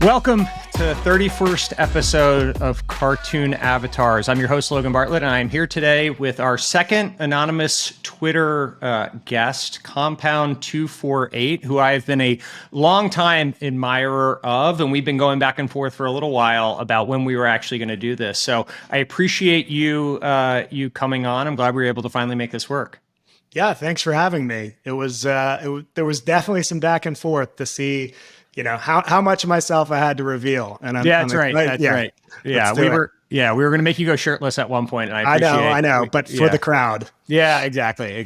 Welcome to the 31st episode of Cartoon Avatars. I'm your host, Logan Bartlett, and I'm here today with our second anonymous Twitter guest, Compound248, who I've been a longtime admirer of, and we've been going back and forth for a little while about when we were actually going to do this. So I appreciate you coming on. I'm glad we were able to finally make this work. Yeah, thanks for having me. There was definitely some back and forth to see, how much of myself I had to reveal. And That's right. Yeah, we were going to make you go shirtless at one point, and I know, but for the crowd. Yeah, exactly.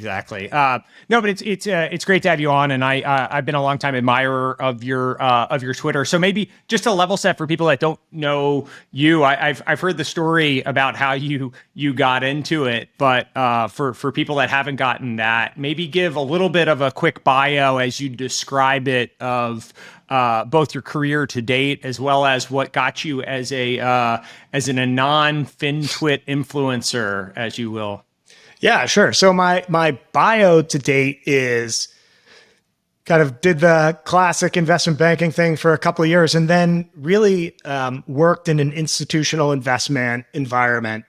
No, but it's great to have you on, and I've been a long time admirer of your Twitter. So maybe just a level set for people that don't know you. I've heard the story about how you got into it, but for people that haven't gotten that, maybe give a little bit of a quick bio as you describe it of both your career to date, as well as what got you as an anon Fintwit influencer, as you will. Yeah, sure. So my bio to date is kind of did the classic investment banking thing for a couple of years, and then really worked in an institutional investment environment,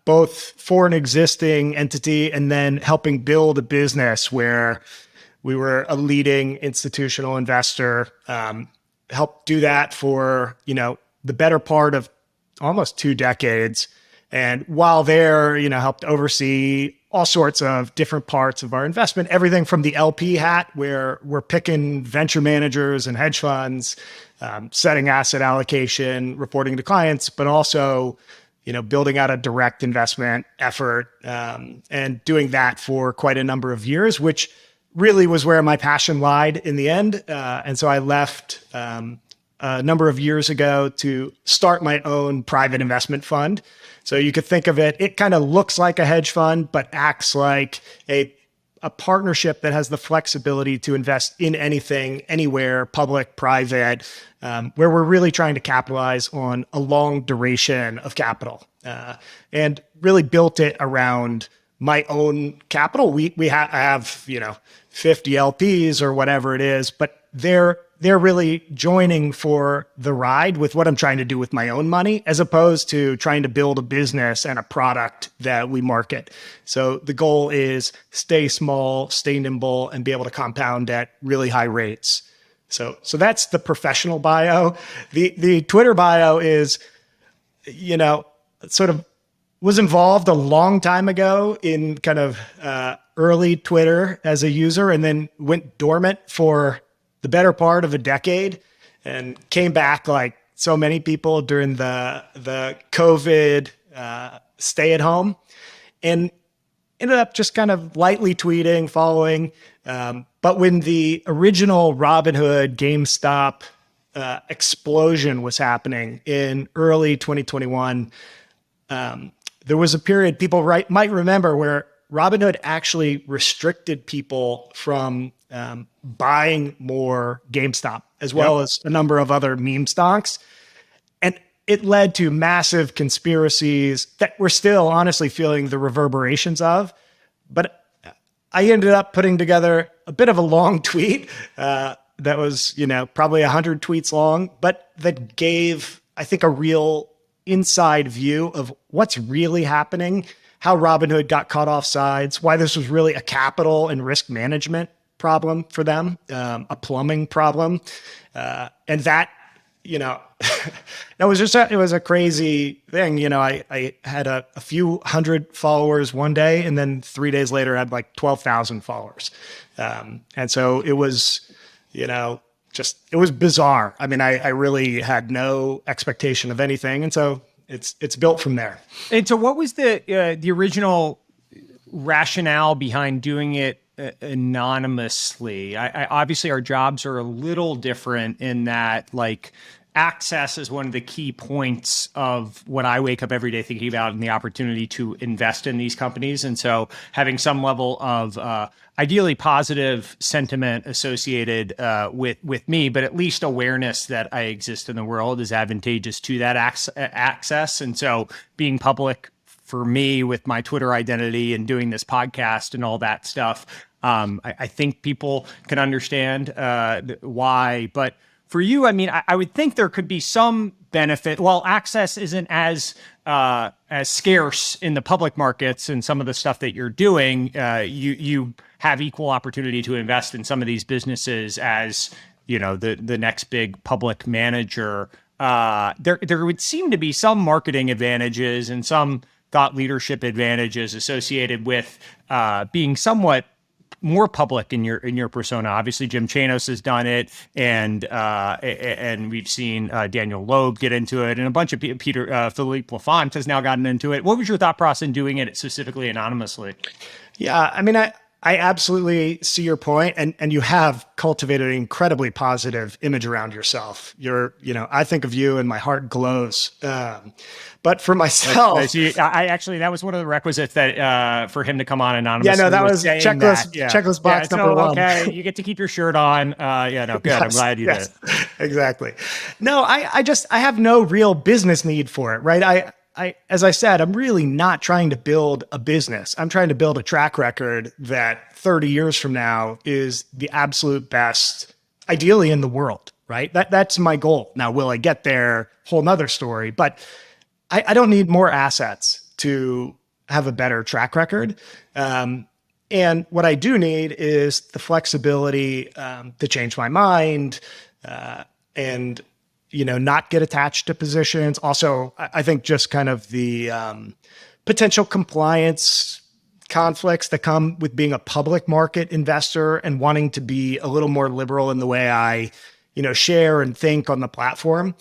both for an existing entity and then helping build a business where we were a leading institutional investor, helped do that for, the better part of almost 2 decades. And while there, helped oversee all sorts of different parts of our investment, everything from the LP hat, where we're picking venture managers and hedge funds, setting asset allocation, reporting to clients, but also, building out a direct investment effort, and doing that for quite a number of years, which really was where my passion lied in the end. And so I left a number of years ago to start my own private investment fund. So you could think of it kind of looks like a hedge fund, but acts like a partnership that has the flexibility to invest in anything, anywhere, public, private, where we're really trying to capitalize on a long duration of capital, and really built it around my own capital. I have 50 LPs or whatever it is, but they're really joining for the ride with what I'm trying to do with my own money, as opposed to trying to build a business and a product that we market. So the goal is stay small, stay nimble, and be able to compound at really high rates. So that's the professional bio. The Twitter bio is, sort of was involved a long time ago in kind of early Twitter as a user, and then went dormant for the better part of a decade, and came back like so many people during the COVID stay at home, and ended up just kind of lightly tweeting, following. But when the original Robinhood GameStop explosion was happening in early 2021, there was a period people might remember where Robinhood actually restricted people from buying more GameStop, as well as a number of other meme stocks. And it led to massive conspiracies that we're still honestly feeling the reverberations of. But I ended up putting together a bit of a long tweet that was, probably 100 tweets long, but that gave, I think, a real inside view of what's really happening, how Robinhood got caught off sides, why this was really a capital and risk management problem for them, a plumbing problem. And that, that was it was a crazy thing. I had a few hundred followers one day, and then 3 days later I had like 12,000 followers. And so it was, it was bizarre. I mean, I really had no expectation of anything. And so it's built from there. And so what was the original rationale behind doing it anonymously? I obviously our jobs are a little different in that, like, access is one of the key points of what I wake up every day thinking about, and the opportunity to invest in these companies. And so having some level of ideally positive sentiment associated with me, but at least awareness that I exist in the world is advantageous to that access. And so being public for me with my Twitter identity and doing this podcast and all that stuff, I think people can understand why. But for you, I mean, I would think there could be some benefit. Well, access isn't as scarce in the public markets and some of the stuff that you're doing. You have equal opportunity to invest in some of these businesses as the next big public manager. There would seem to be some marketing advantages and some thought leadership advantages associated with being somewhat more public in your persona. Obviously, Jim Chanos has done it, and we've seen Daniel Loeb get into it, and a bunch of Philippe Lafont has now gotten into it. What was your thought process in doing it specifically anonymously? Yeah, I mean, I absolutely see your point, and you have cultivated an incredibly positive image around yourself. I think of you and my heart glows. But for myself, I actually, that was one of the requisites that for him to come on anonymously. Yeah, no, that was checklist box number one. Okay, you get to keep your shirt on. Good. Yes, I'm glad you did. Exactly. No, I have no real business need for it, right? As I said, I'm really not trying to build a business. I'm trying to build a track record that 30 years from now is the absolute best, ideally in the world, right? That's my goal. Now, will I get there? Whole nother story. But I don't need more assets to have a better track record. And what I do need is the flexibility to change my mind and not get attached to positions. Also, I think just kind of the potential compliance conflicts that come with being a public market investor and wanting to be a little more liberal in the way I, share and think on the platform.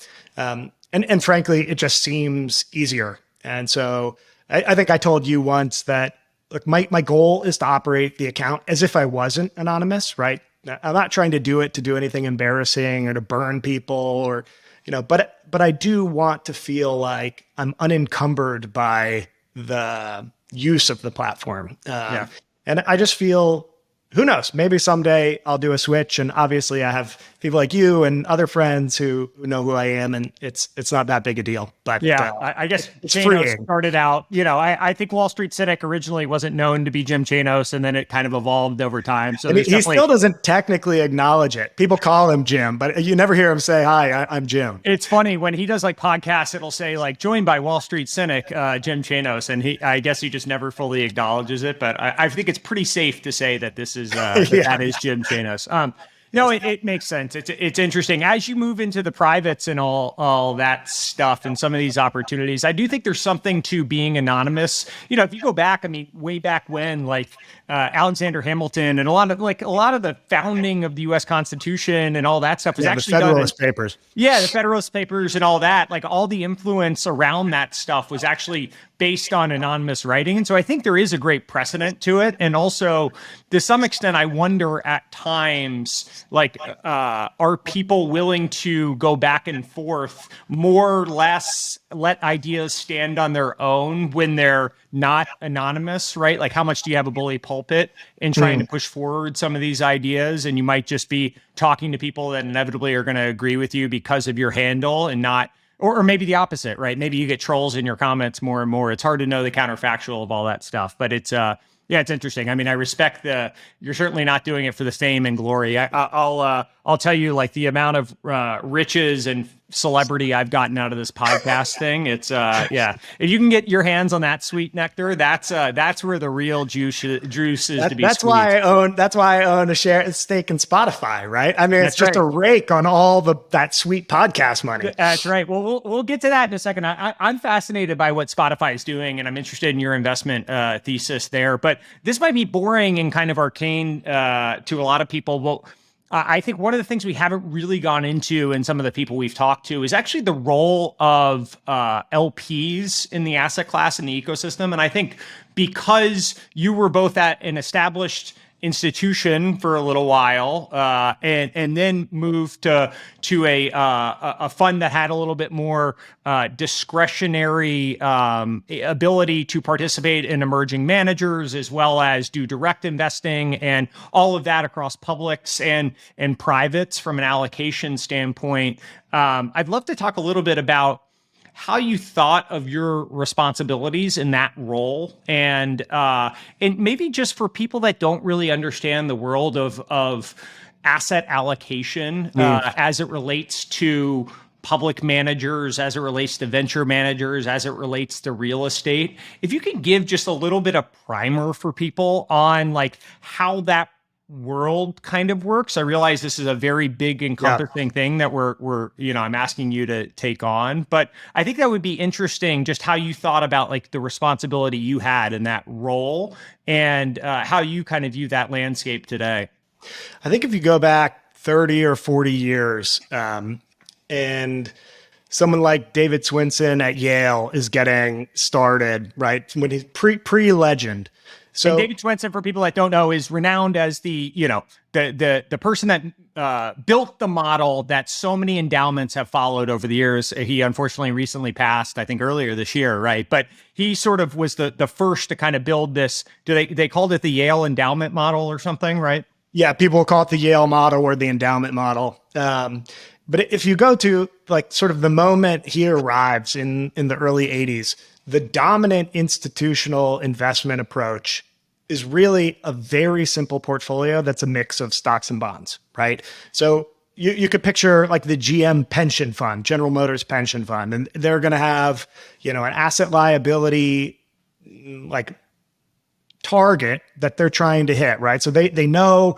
And frankly, it just seems easier. And so I think I told you once that, look, my goal is to operate the account as if I wasn't anonymous, right? I'm not trying to do it to do anything embarrassing or to burn people or, but I do want to feel like I'm unencumbered by the use of the platform. And I just feel, who knows, maybe someday I'll do a switch. And obviously I have people like you and other friends who know who I am, and it's not that big a deal. But I guess it's Chanos freeing. Started out, I think Wall Street Cynic originally wasn't known to be Jim Chanos, and then it kind of evolved over time. So he still doesn't technically acknowledge it. People call him Jim, but you never hear him say, "Hi, I'm Jim." It's funny when he does like podcasts, it'll say like joined by Wall Street Cynic, Jim Chanos, and I guess he just never fully acknowledges it. But I think it's pretty safe to say that this is that is Jim Chanos. No, it makes sense. It's interesting as you move into the privates and all that stuff and some of these opportunities. I do think there's something to being anonymous. If you go back, I mean, way back when, like Alexander Hamilton and a lot of the founding of the U.S. Constitution and all that stuff was actually the Federalist Papers. Yeah, the Federalist Papers and all that. Like all the influence around that stuff was actually based on anonymous writing. And so I think there is a great precedent to it. And also, to some extent, I wonder at times, like, are people willing to go back and forth more or less, let ideas stand on their own when they're not anonymous, right? Like, how much do you have a bully pulpit in trying to push forward some of these ideas? And you might just be talking to people that inevitably are going to agree with you because of your handle and not, or maybe the opposite, right? Maybe you get trolls in your comments more and more. It's hard to know the counterfactual of all that stuff, but it's interesting. I mean, I respect you're certainly not doing it for the fame and glory. I'll tell you, like, the amount of riches and celebrity I've gotten out of this podcast thing. It's if you can get your hands on that sweet nectar, that's where the real juice is to be. That's why I own a stake in Spotify, right? I mean, it's just a rake on all that sweet podcast money. That's right. Well, we'll get to that in a second. I'm fascinated by what Spotify is doing, and I'm interested in your investment thesis there. But this might be boring and kind of arcane to a lot of people. Well, I think one of the things we haven't really gone into, and some of the people we've talked to, is actually the role of LPs in the asset class and the ecosystem. And I think because you were both at an established institution for a little while, and then moved to a fund that had a little bit more discretionary ability to participate in emerging managers, as well as do direct investing and all of that across publics and privates from an allocation standpoint. I'd love to talk a little bit about how you thought of your responsibilities in that role, and maybe just for people that don't really understand the world of asset allocation as it relates to public managers, as it relates to venture managers, as it relates to real estate. If you can give just a little bit of primer for people on like how that world kind of works. I realize this is a very big encompassing thing that I'm asking you to take on, but I think that would be interesting just how you thought about like the responsibility you had in that role and how you kind of view that landscape today. I think if you go back 30 or 40 years, and someone like David Swinson at Yale is getting started, right? When he's pre-legend. So and David Swinson, for people that don't know, is renowned as the person that built the model that so many endowments have followed over the years. He unfortunately recently passed, I think earlier this year, right? But he sort of was the first to kind of build this. They called it the Yale endowment model or something, right? Yeah, people call it the Yale model or the endowment model. But if you go to like sort of the moment he arrives in the early 80s, the dominant institutional investment approach is really a very simple portfolio that's a mix of stocks and bonds, right? So you could picture like the GM pension fund, General Motors pension fund, and they're going to have, an asset liability like target that they're trying to hit, right? So they know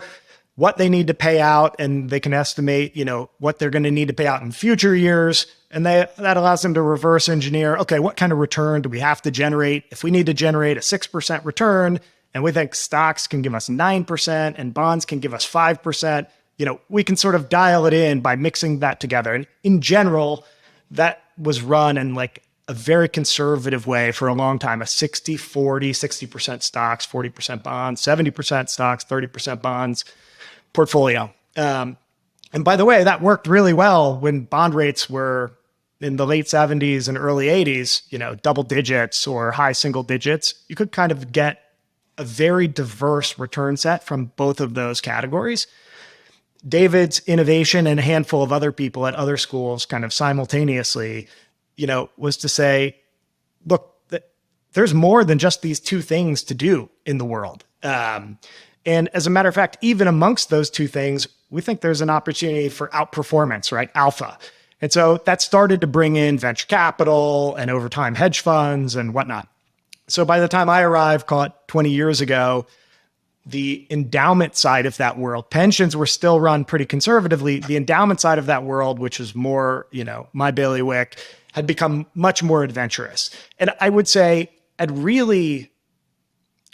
what they need to pay out and they can estimate, what they're going to need to pay out in future years. And that allows them to reverse engineer, okay, what kind of return do we have to generate? If we need to generate a 6% return and we think stocks can give us 9% and bonds can give us 5%, we can sort of dial it in by mixing that together. And in general, that was run in like a very conservative way for a long time, a 60-40, 60% stocks, 40% bonds, 70% stocks, 30% bonds portfolio. And by the way, that worked really well when bond rates were in the late 70s and early 80s, double digits or high single digits. You could kind of get a very diverse return set from both of those categories. David's innovation and a handful of other people at other schools kind of simultaneously, was to say, look, there's more than just these two things to do in the world. And as a matter of fact, even amongst those two things, we think there's an opportunity for outperformance, right? Alpha. And so that started to bring in venture capital and over time hedge funds and whatnot. So by the time I arrived, call it 20 years ago, the endowment side of that world, pensions were still run pretty conservatively. The endowment side of that world, which is more, my bailiwick, had become much more adventurous. And I would say I'd really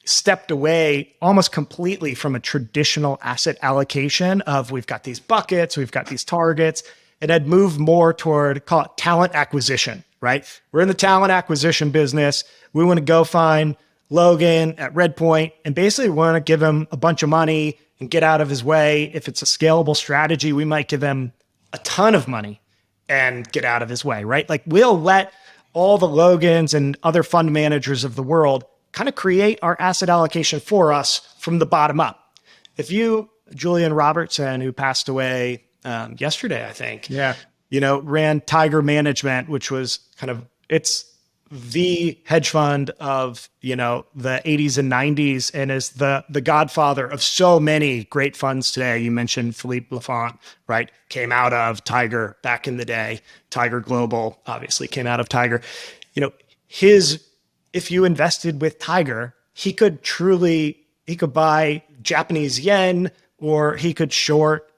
stepped away almost completely from a traditional asset allocation of we've got these buckets, we've got these targets, and had moved more toward, call it talent acquisition, right? We're in the talent acquisition business. We want to go find Logan at Redpoint and basically want to give him a bunch of money and get out of his way. If it's a scalable strategy, we might give him a ton of money and get out of his way, right? Like we'll let all the Logans and other fund managers of the world kind of create our asset allocation for us from the bottom up. If you, Julian Robertson, who passed away yesterday, I think, ran Tiger Management, which was it's the hedge fund of, the 80s and 90s and is the godfather of so many great funds today. You mentioned Philippe Lafont, right? Came out of Tiger back in the day. Tiger Global obviously came out of Tiger. If you invested with Tiger, he could buy Japanese yen or he could short,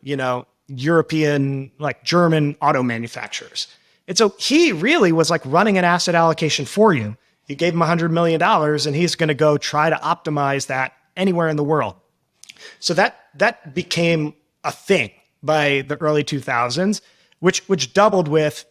European, like German auto manufacturers. And so he really was like running an asset allocation for you. You gave him $100 million and he's going to go try to optimize that anywhere in the world. So that became a thing by the early 2000s, which doubled with,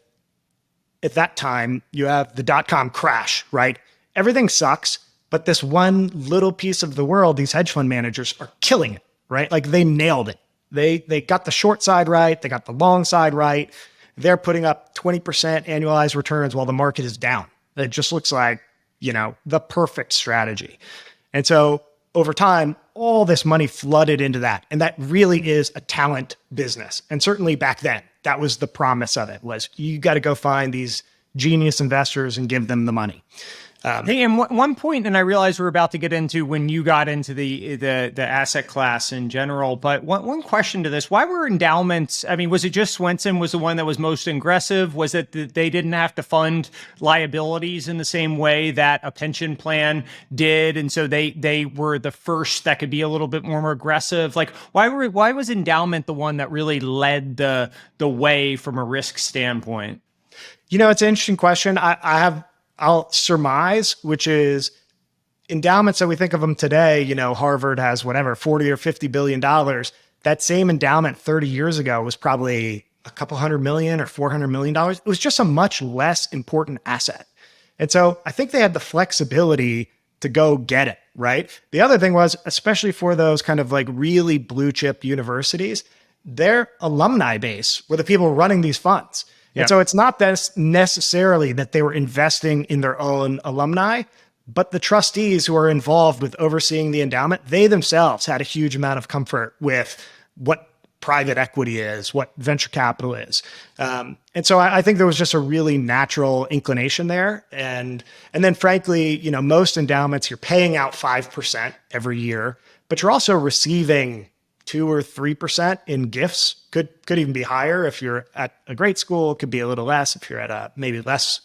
at that time, you have the dot-com crash, right? Everything sucks, but this one little piece of the world, these hedge fund managers are killing it, right? Like they nailed it. They got the short side right. They got the long side right. They're putting up 20% annualized returns while the market is down. It just looks like, the perfect strategy. And so over time, all this money flooded into that. And that really is a talent business. And certainly back then, that was the promise of it, was you got to go find these genius investors and give them the money. Hey, and one point, and I realize we're about to get into when you got into the asset class in general, but one question to this: why were endowments? I mean, was it just Swenson was the one that was most aggressive? Was it that they didn't have to fund liabilities in the same way that a pension plan did, and so they were the first that could be a little bit more aggressive? Like, why was endowment the one that really led the way from a risk standpoint? It's an interesting question. I'll surmise, which is endowments that we think of them today. Harvard has whatever, 40 or $50 billion. That same endowment 30 years ago was probably a couple $100 million or $400 million. It was just a much less important asset. And so I think they had the flexibility to go get it, right? The other thing was, especially for those kind of like really blue chip universities, their alumni base were the people running these funds. Yeah. And so it's not that necessarily that they were investing in their own alumni, but the trustees who are involved with overseeing the endowment, they themselves had a huge amount of comfort with what private equity is, what venture capital is. And so I think there was just a really natural inclination there. And then frankly, most endowments, you're paying out 5% every year, but you're also receiving 2 or 3% in gifts. Could even be higher if you're at a great school. It could be a little less if you're at a maybe less,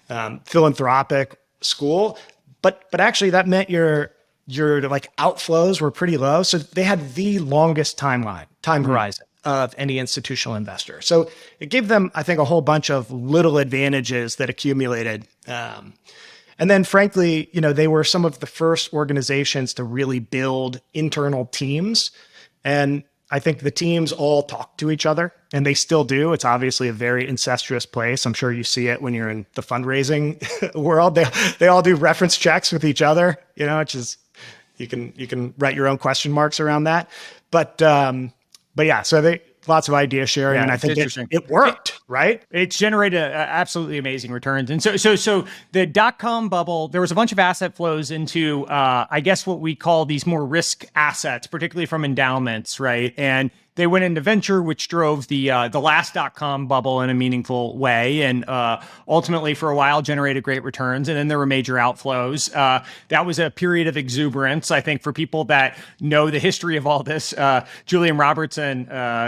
philanthropic school. But actually, that meant your like outflows were pretty low. So they had the longest time horizon of any institutional investor. So it gave them, I think, a whole bunch of little advantages that accumulated. And then frankly, they were some of the first organizations to really build internal teams. And I think the teams all talk to each other, and they still do. It's obviously a very incestuous place. I'm sure you see it when you're in the fundraising world. They all do reference checks with each other, which is, you can write your own question marks around that. But yeah, so lots of idea sharing, and I think it worked, right? It's generated absolutely amazing returns. And so the dot-com bubble, there was a bunch of asset flows into, I guess what we call these more risk assets, particularly from endowments, right? And they went into venture, which drove the last dot-com bubble in a meaningful way, and ultimately for a while generated great returns. And then there were major outflows. That was a period of exuberance. I think for people that know the history of all this, Julian Robertson,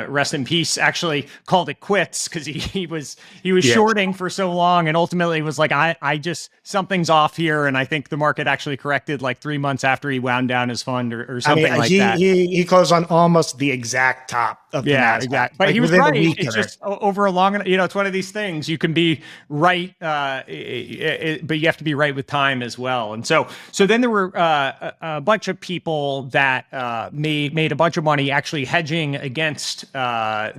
rest in peace, actually called it quits because he was shorting for so long, and ultimately was like, I just something's off here, and I think the market actually corrected like 3 months after he wound down his fund or something that. He closed on almost the exact top of the NASDAQ. Exactly. But he was right. It's just over a long, it's one of these things. You can be right, but you have to be right with time as well. And so then there were a bunch of people that made a bunch of money actually hedging against a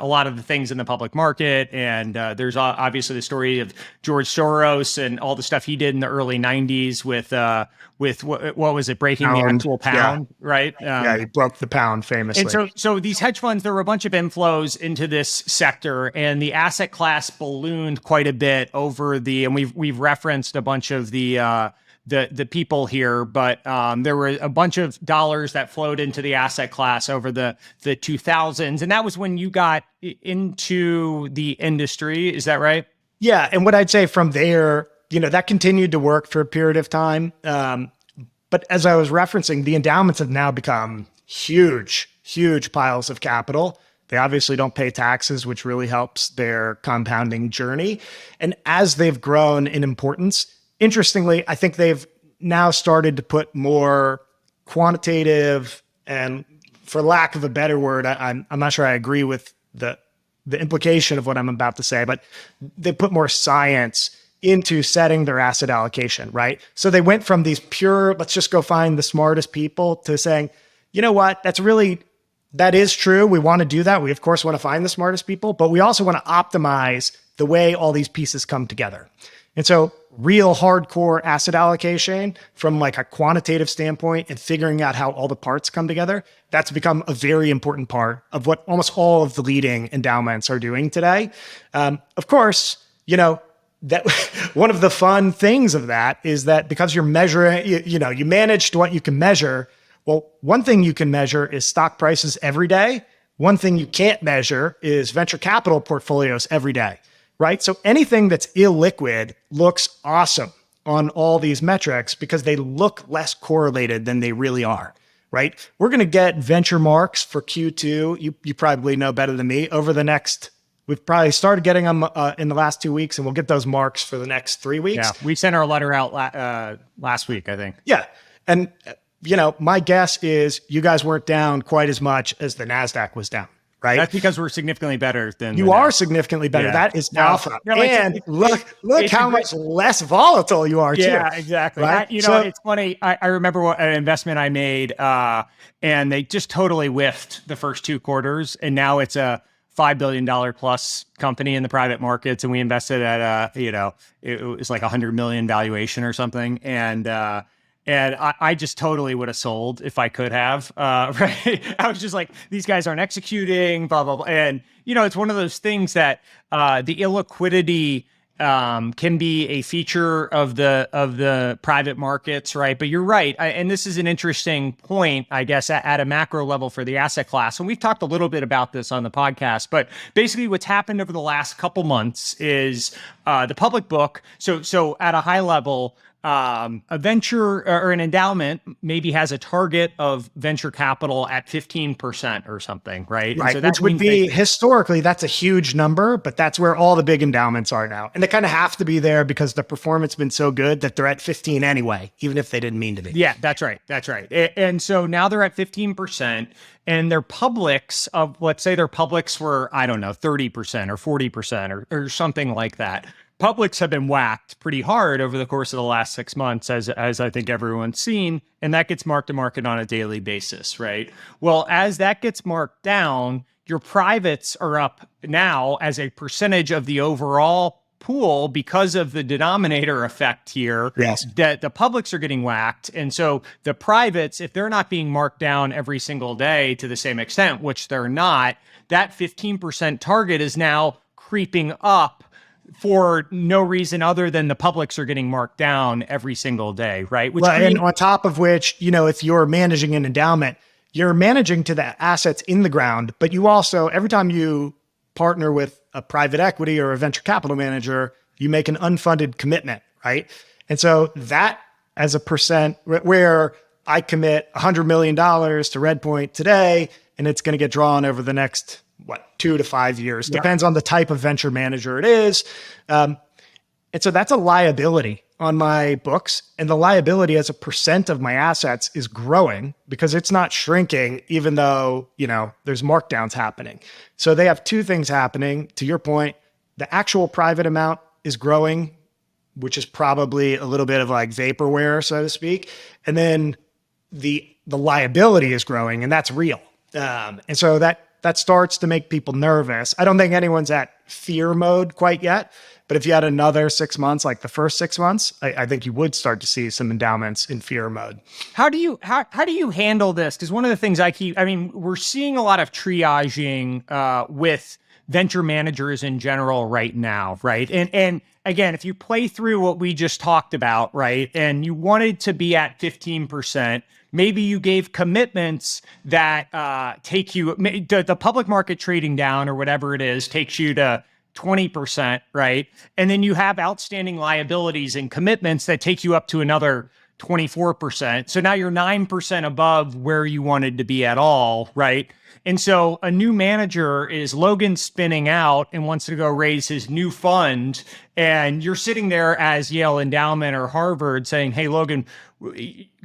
lot of the things in the public market. And there's obviously the story of George Soros and all the stuff he did in the early 90s with what was it, breaking the actual pound, right? He broke the pound famously. And so these hedge funds, there were a bunch of inflows into this sector, and the asset class ballooned quite a bit over and we've referenced a bunch of the people here, but there were a bunch of dollars that flowed into the asset class over the 2000s, and that was when you got into the industry. Is that right? Yeah, and what I'd say from there, that continued to work for a period of time. But as I was referencing, the endowments have now become huge piles of capital. They obviously don't pay taxes, which really helps their compounding journey. And as they've grown in importance, interestingly, I think they've now started to put more quantitative, and for lack of a better word, I'm not sure I agree with the implication of what I'm about to say, but they put more science into setting their asset allocation, right? So they went from these pure, let's just go find the smartest people, to saying, you know what, that is true. We want to do that. We, of course, want to find the smartest people, but we also want to optimize the way all these pieces come together. And so real hardcore asset allocation from like a quantitative standpoint and figuring out how all the parts come together, that's become a very important part of what almost all of the leading endowments are doing today. Of course, that one of the fun things of that is that because you're measuring, you manage to what you can measure. Well, one thing you can measure is stock prices every day. One thing you can't measure is venture capital portfolios every day. right? So anything that's illiquid looks awesome on all these metrics because they look less correlated than they really are, right? We're going to get venture marks for Q2. You probably know better than me over the next. We've probably started getting them in the last 2 weeks, and we'll get those marks for the next 3 weeks. Yeah, we sent our letter out last week, I think. Yeah. And, my guess is you guys weren't down quite as much as the NASDAQ was down, right? That's because we're significantly better than you are significantly better. Yeah. That is alpha. And look how much less volatile you are, too. Yeah, exactly. Right? It's funny. I remember an investment I made, and they just totally whiffed the first 2 quarters, and now it's a $5 billion plus company in the private markets, and we invested at it was like $100 million valuation or something, and I just totally would have sold if I could have. Right? I was just like, these guys aren't executing, blah blah blah, and it's one of those things that the illiquidity can be a feature of the private markets, right? But you're right, and this is an interesting point, I guess, at a macro level for the asset class. And we've talked a little bit about this on the podcast, but basically, what's happened over the last couple months is the public book. So at a high level, a venture or an endowment maybe has a target of venture capital at 15% or something, right? Right, so which would be historically, that's a huge number, but that's where all the big endowments are now. And they kind of have to be there because the performance has been so good that they're at 15 anyway, even if they didn't mean to be. Yeah, that's right. That's right. And so now they're at 15%, and their publics of, let's say their publics were, I don't know, 30% or 40% or something like that. Publics have been whacked pretty hard over the course of the last 6 months, as I think everyone's seen, and that gets marked to market on a daily basis, right? Well, as that gets marked down, your privates are up now as a percentage of the overall pool because of the denominator effect here. Yes. That the publics are getting whacked, and so the privates, if they're not being marked down every single day to the same extent, which they're not, that 15% target is now creeping up for no reason other than the publics are getting marked down every single day, right? And on top of which, if you're managing an endowment, you're managing to the assets in the ground, but you also, every time you partner with a private equity or a venture capital manager, you make an unfunded commitment, right? And so that as a percent, where I commit $100 million to Redpoint today, and it's going to get drawn over the next 2 to 5 years, depends on the type of venture manager it is. And so that's a liability on my books. And the liability as a percent of my assets is growing because it's not shrinking, even though, there's markdowns happening. So they have 2 things happening. To your point, the actual private amount is growing, which is probably a little bit of like vaporware, so to speak. And then the liability is growing, and that's real. And so that starts to make people nervous. I don't think anyone's at fear mode quite yet, but if you had another 6 months, like the first 6 months, I think you would start to see some endowments in fear mode. How do you handle this? Because one of the things we're seeing a lot of triaging with venture managers in general right now, right? And again, if you play through what we just talked about, right, and you wanted to be at 15%, maybe you gave commitments that take you, the public market trading down or whatever it is, takes you to 20%, right? And then you have outstanding liabilities and commitments that take you up to another 24%. So now you're 9% above where you wanted to be at all, right? And so a new manager is Logan spinning out and wants to go raise his new fund. And you're sitting there as Yale Endowment or Harvard saying, hey, Logan,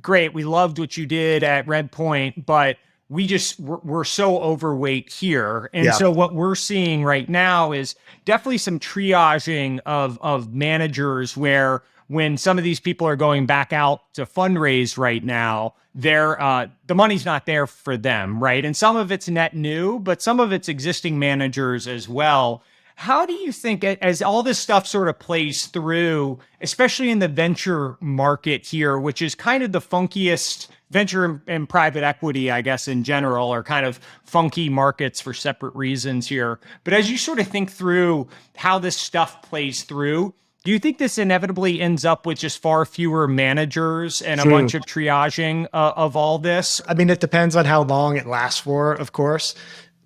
great. We loved what you did at Redpoint, but we're so overweight here. And so what we're seeing right now is definitely some triaging of managers where when some of these people are going back out to fundraise right now, the money's not there for them, right? And some of it's net new, but some of it's existing managers as well. How do you think, as all this stuff sort of plays through, especially in the venture market here, which is kind of the funkiest, venture and private equity, I guess, in general, are kind of funky markets for separate reasons here. But as you sort of think through how this stuff plays through, do you think this inevitably ends up with just far fewer managers and a bunch of triaging of all this? I mean, it depends on how long it lasts for, of course.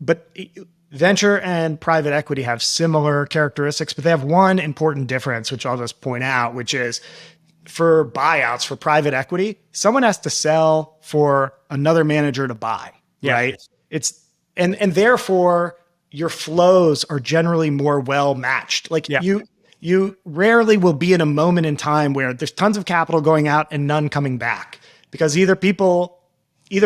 But venture and private equity have similar characteristics, but they have one important difference, which I'll just point out, which is for buyouts, for private equity, someone has to sell for another manager to buy, right? And therefore your flows are generally more well matched. Like you rarely will be in a moment in time where there's tons of capital going out and none coming back, because either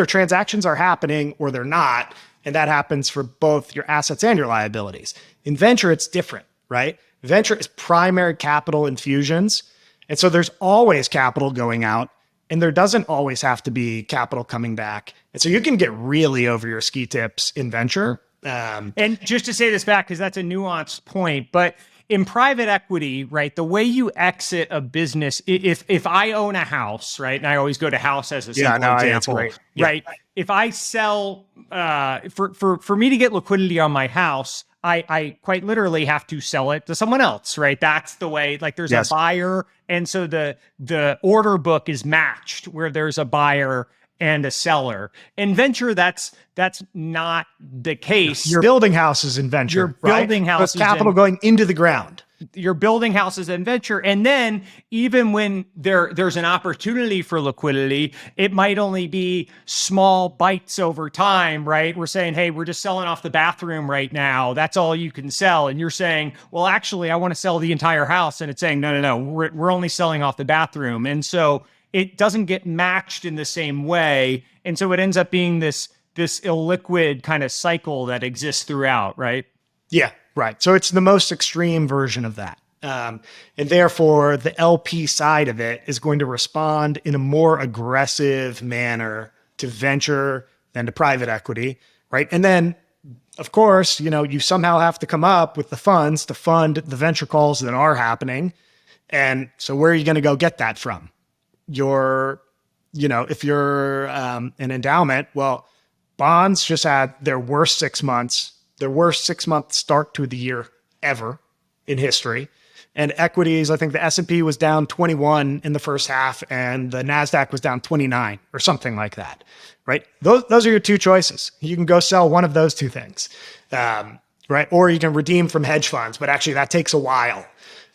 transactions are happening or they're not. And that happens for both your assets and your liabilities. In venture, it's different, right? Venture is primary capital infusions. And so there's always capital going out, and there doesn't always have to be capital coming back. And so you can get really over your ski tips in venture. And just to say this back, because that's a nuanced point, but in private equity, right, the way you exit a business, if I own a house, right, and I always go to house as a simple example, right? If I sell, for me to get liquidity on my house, I quite literally have to sell it to someone else, right? That's the way, like there's a buyer. And so the order book is matched where there's a buyer and a seller. In venture, that's not the case. You're building houses in venture. You're building houses. So it's capital going into the ground. You're building houses in venture. And then even when there's an opportunity for liquidity, it might only be small bites over time, right? We're saying, hey, we're just selling off the bathroom right now. That's all you can sell. And you're saying, well, actually, I want to sell the entire house. And it's saying, no, we're only selling off the bathroom. And so it doesn't get matched in the same way. And so it ends up being this illiquid kind of cycle that exists throughout, right? Yeah, right. So it's the most extreme version of that. And therefore, the LP side of it is going to respond in a more aggressive manner to venture than to private equity, right? And then, of course, you somehow have to come up with the funds to fund the venture calls that are happening. And so where are you going to go get that from? If you're an endowment, well, bonds just had their worst 6 months, their worst 6-month start to the year ever in history. And equities, I think the S&P was down 21 in the first half and the NASDAQ was down 29 or something like that, right? Those are your two choices. You can go sell one of those two things, right? Or you can redeem from hedge funds, but actually that takes a while.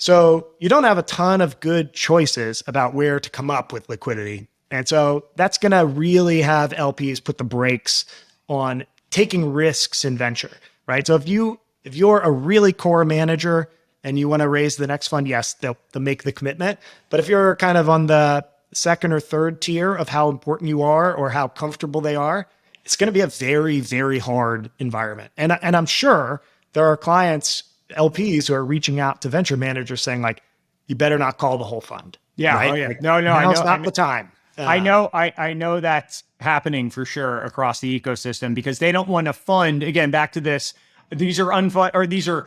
So you don't have a ton of good choices about where to come up with liquidity. And so that's going to really have LPs put the brakes on taking risks in venture, right? So if you're a really core manager and you want to raise the next fund, yes, they'll make the commitment. But if you're kind of on the second or third tier of how important you are or how comfortable they are, it's going to be a very, very hard environment. And I'm sure there are clients, LPs, who are reaching out to venture managers saying like, you better not call the whole fund. Yeah. Right? Oh, yeah. Like, no, now's not the time. I know that's happening for sure across the ecosystem because they don't want to fund, again, back to this, these are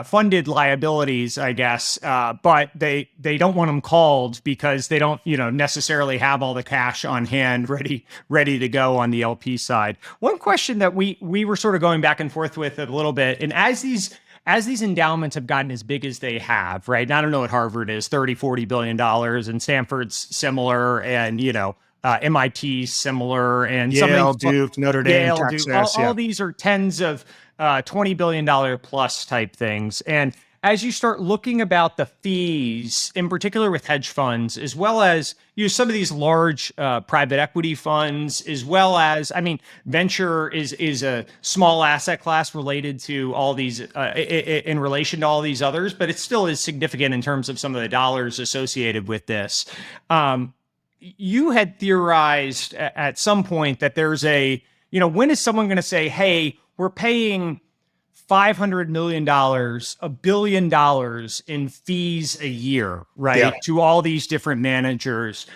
funded liabilities, I guess, but they don't want them called because they don't, necessarily have all the cash on hand ready to go on the LP side. One question that we were sort of going back and forth with a little bit, and as these endowments have gotten as big as they have, right? And I don't know what Harvard is, $30-40 billion, and Stanford's similar, and, MIT's similar, and Yale, Duke, Notre Dame, Texas. All these are tens of $20 billion plus type things. And as you start looking about the fees, in particular with hedge funds, as well as some of these large private equity funds, as well as, venture is a small asset class related to all these, in relation to all these others, but it still is significant in terms of some of the dollars associated with this. You had theorized at some point that there's when is someone going to say, hey, we're paying $500 million, $1 billion in fees a year, right? Yeah. To all these different managers.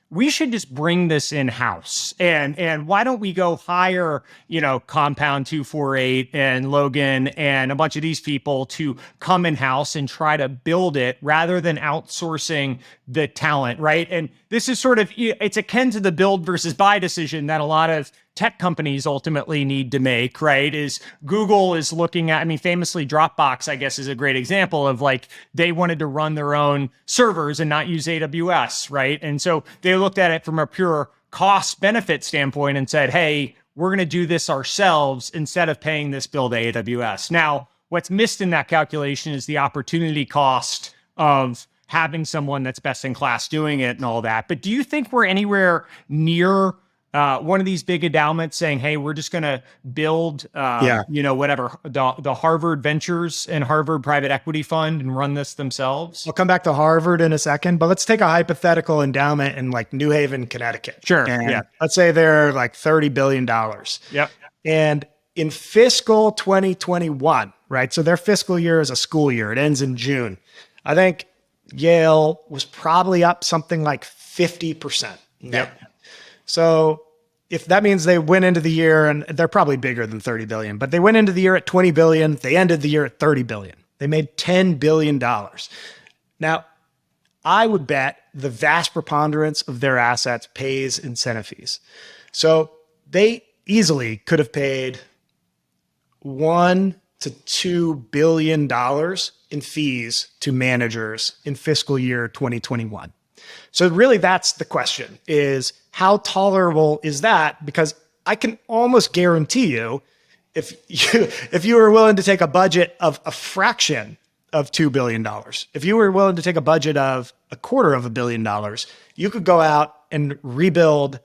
We should just bring this in-house. And why don't we go hire, Compound248 and Logan and a bunch of these people to come in-house and try to build it rather than outsourcing the talent, right? And this is sort of, it's akin to the build versus buy decision that a lot of tech companies ultimately need to make, right? Is Google is looking at, famously Dropbox, I guess, is a great example of like, they wanted to run their own servers and not use AWS, right? And so they looked at it from a pure cost benefit standpoint and said, hey, we're going to do this ourselves instead of paying this bill to AWS. Now, what's missed in that calculation is the opportunity cost of having someone that's best in class doing it and all that. But do you think we're anywhere near one of these big endowments saying, hey, we're just going to build, whatever, the Harvard Ventures and Harvard Private Equity Fund and run this themselves? I'll come back to Harvard in a second, but let's take a hypothetical endowment in like New Haven, Connecticut. Sure. And let's say they're like $30 billion. Yep. And in fiscal 2021, right? So their fiscal year is a school year. It ends in June. I think Yale was probably up something like 50%. Yep. So if that means they went into the year, and they're probably bigger than 30 billion, but they went into the year at 20 billion. They ended the year at 30 billion. They made $10 billion. Now, I would bet the vast preponderance of their assets pays incentive fees. So they easily could have paid $1 to $2 billion in fees to managers in fiscal year 2021. So really that's the question, is how tolerable is that? Because I can almost guarantee you, if you were willing to take a budget of a fraction of $2 billion, if you were willing to take a budget of $250 million, you could go out and rebuild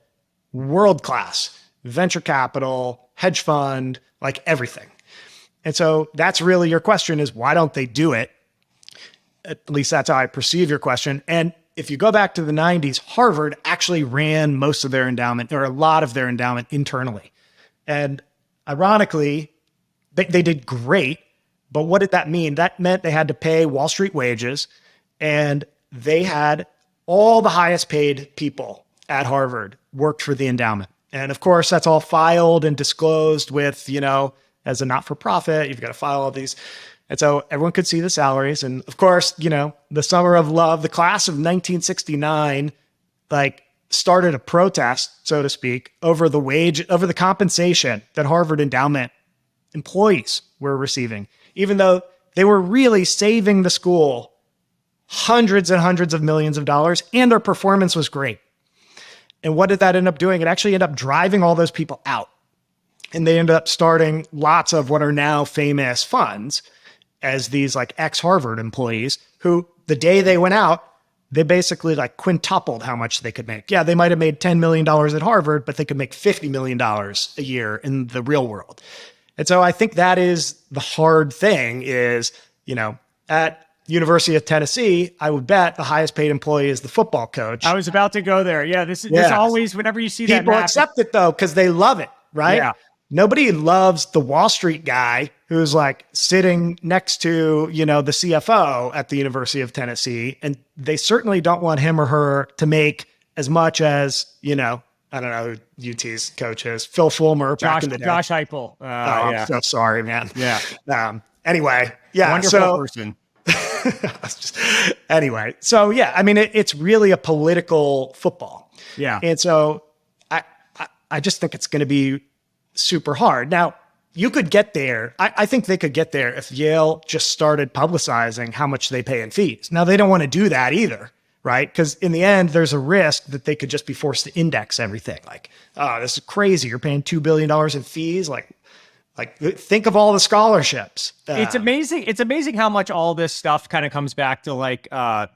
world-class venture capital, hedge fund, like everything. And so that's really your question, is why don't they do it? At least that's how I perceive your question. And if you go back to the 90s, Harvard actually ran most of their endowment, or a lot of their endowment, internally. And ironically, they did great. But what did that mean? That meant they had to pay Wall Street wages, and they had all the highest paid people at Harvard worked for the endowment. And of course, that's all filed and disclosed with, as a not-for-profit, you've got to file all these. And so everyone could see the salaries. And of course, the summer of love, the class of 1969, started a protest, so to speak, over the compensation that Harvard endowment employees were receiving, even though they were really saving the school hundreds and hundreds of millions of dollars, and their performance was great. And what did that end up doing? It actually ended up driving all those people out. And they ended up starting lots of what are now famous funds as these ex-Harvard employees who, the day they went out, they basically quintupled how much they could make. Yeah, they might have made $10 million at Harvard, but they could make $50 million a year in the real world. And so I think that is the hard thing is, at University of Tennessee, I would bet the highest paid employee is the football coach. I was about to go there. Yeah, this always, whenever you see that, people accept it though, because they love it, right? Yeah. Nobody loves the Wall Street guy who's sitting next to, the CFO at the University of Tennessee. And they certainly don't want him or her to make as much as, I don't know who UT's coach is, Phil Fulmer back in the day. Josh Heupel. I'm so sorry, man. Yeah. Anyway, yeah. Wonderful person. Anyway, so yeah, I mean, it's really a political football. Yeah. And so I just think it's going to be super hard. Now, you could get there. I think they could get there if Yale just started publicizing how much they pay in fees. Now, they don't want to do that either, right? Because in the end, there's a risk that they could just be forced to index everything. This is crazy. You're paying $2 billion in fees. Think of all the scholarships. It's amazing. It's amazing how much all this stuff kind of comes back to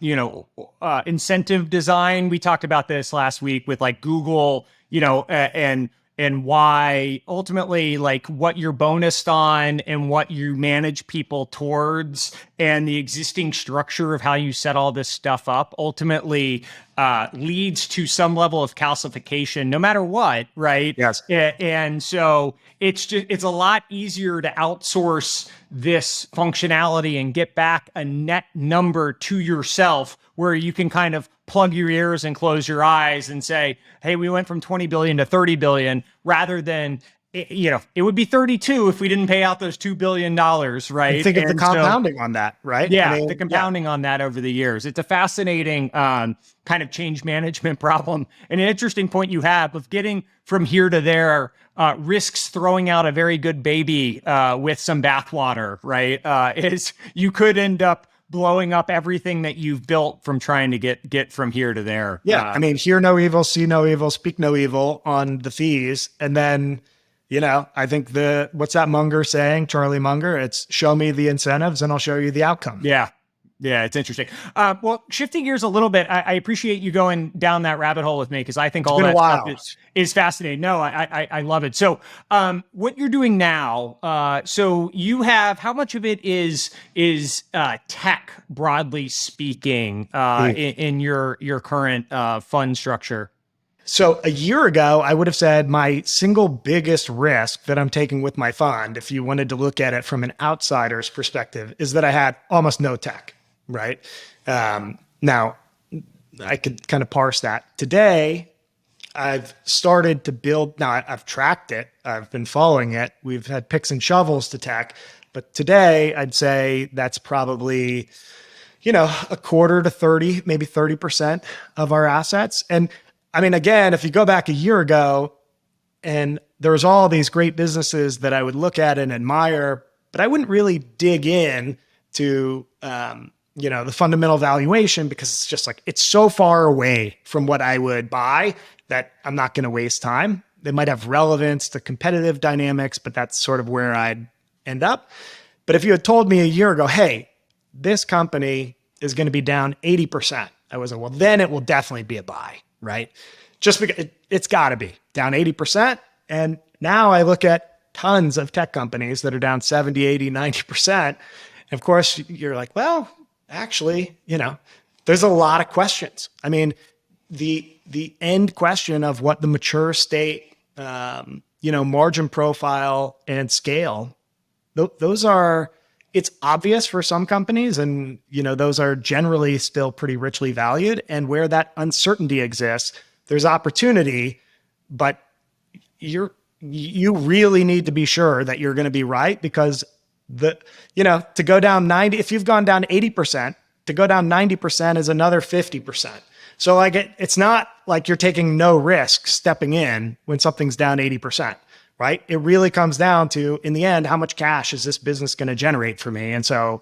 incentive design. We talked about this last week with Google, and why ultimately what you're bonused on and what you manage people towards and the existing structure of how you set all this stuff up ultimately leads to some level of calcification no matter what, right? Yes. And so it's a lot easier to outsource this functionality and get back a net number to yourself where you can kind of plug your ears and close your eyes and say, hey, we went from 20 billion to 30 billion, rather than, it would be 32 if we didn't pay out those $2 billion, right? And think of the compounding on that, right? Yeah, the compounding on that over the years. It's a fascinating kind of change management problem. And an interesting point you have of getting from here to there risks throwing out a very good baby with some bathwater, right? Is you could end up blowing up everything that you've built from trying to get from here to there. Yeah. I mean, hear no evil, see no evil, speak no evil on the fees. And then I think what's that Munger saying, Charlie Munger? It's show me the incentives and I'll show you the outcome. Yeah. Yeah, it's interesting. Well, shifting gears a little bit, I appreciate you going down that rabbit hole with me because I think all that stuff is fascinating. No, I love it. So, what you're doing now, so you have how much of it is tech, broadly speaking, in your current fund structure? So a year ago, I would have said my single biggest risk that I'm taking with my fund, if you wanted to look at it from an outsider's perspective, is that I had almost no tech, right? Now, I could kind of parse that. Today, I've started to build, now I've tracked it, I've been following it, we've had picks and shovels to tech, but today I'd say that's probably, a quarter to 30, maybe 30% of our assets. And I mean, again, if you go back a year ago and there was all these great businesses that I would look at and admire, but I wouldn't really dig in to, the fundamental valuation because it's just like, it's so far away from what I would buy that I'm not going to waste time. They might have relevance to competitive dynamics, but that's sort of where I'd end up. But if you had told me a year ago, hey, this company is going to be down 80%, I was like, well, then it will definitely be a buy. Right? Just because it's got to be down 80%. And now I look at tons of tech companies that are down 70, 80, 90%. And of course, you're like, well, actually, there's a lot of questions. I mean, the end question of what the mature state, margin profile and scale, those are, it's obvious for some companies and, those are generally still pretty richly valued. And where that uncertainty exists, there's opportunity, but you really need to be sure that you're going to be right because to go down 90, if you've gone down 80%, to go down 90% is another 50%. So like it's not like you're taking no risk stepping in when something's down 80%. Right? It really comes down to, in the end, how much cash is this business going to generate for me? And so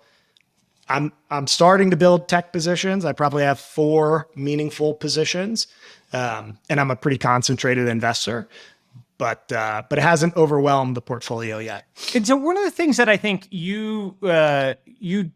I'm starting to build tech positions. I probably have 4 meaningful positions. And I'm a pretty concentrated investor, but it hasn't overwhelmed the portfolio yet. And so one of the things that I think you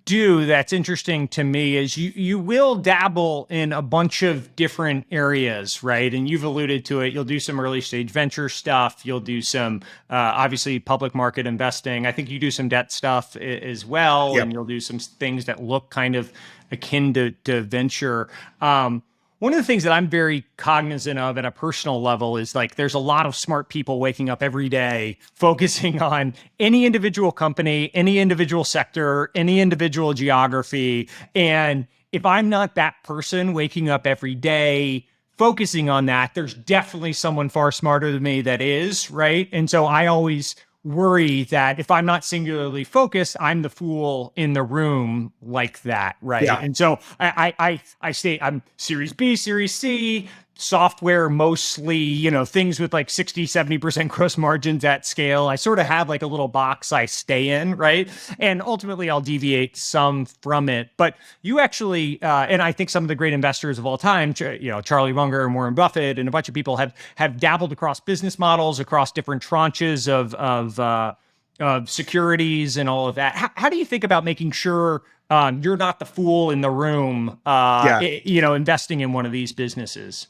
do that's interesting to me is you will dabble in a bunch of different areas, right? And you've alluded to it. You'll do some early stage venture stuff. You'll do some obviously public market investing. I think you do some debt stuff as well, Yep. and you'll do some things that look kind of akin to venture. One of the things that I'm very cognizant of at a personal level is like there's a lot of smart people waking up every day focusing on any individual company, any individual sector, any individual geography. And if I'm not that person waking up every day focusing on that, there's definitely someone far smarter than me that is, right? And so I always worry that if I'm not singularly focused, I'm the fool in the room like that, right? Yeah. And so I say I'm Series B, Series C, software mostly, things with like 60, 70% gross margins at scale. I sort of have like a little box I stay in, right? And ultimately I'll deviate some from it. But you actually, and I think some of the great investors of all time, Charlie Munger and Warren Buffett and a bunch of people have dabbled across business models, across different tranches of securities and all of that. How do you think about making sure you're not the fool in the room, investing in one of these businesses?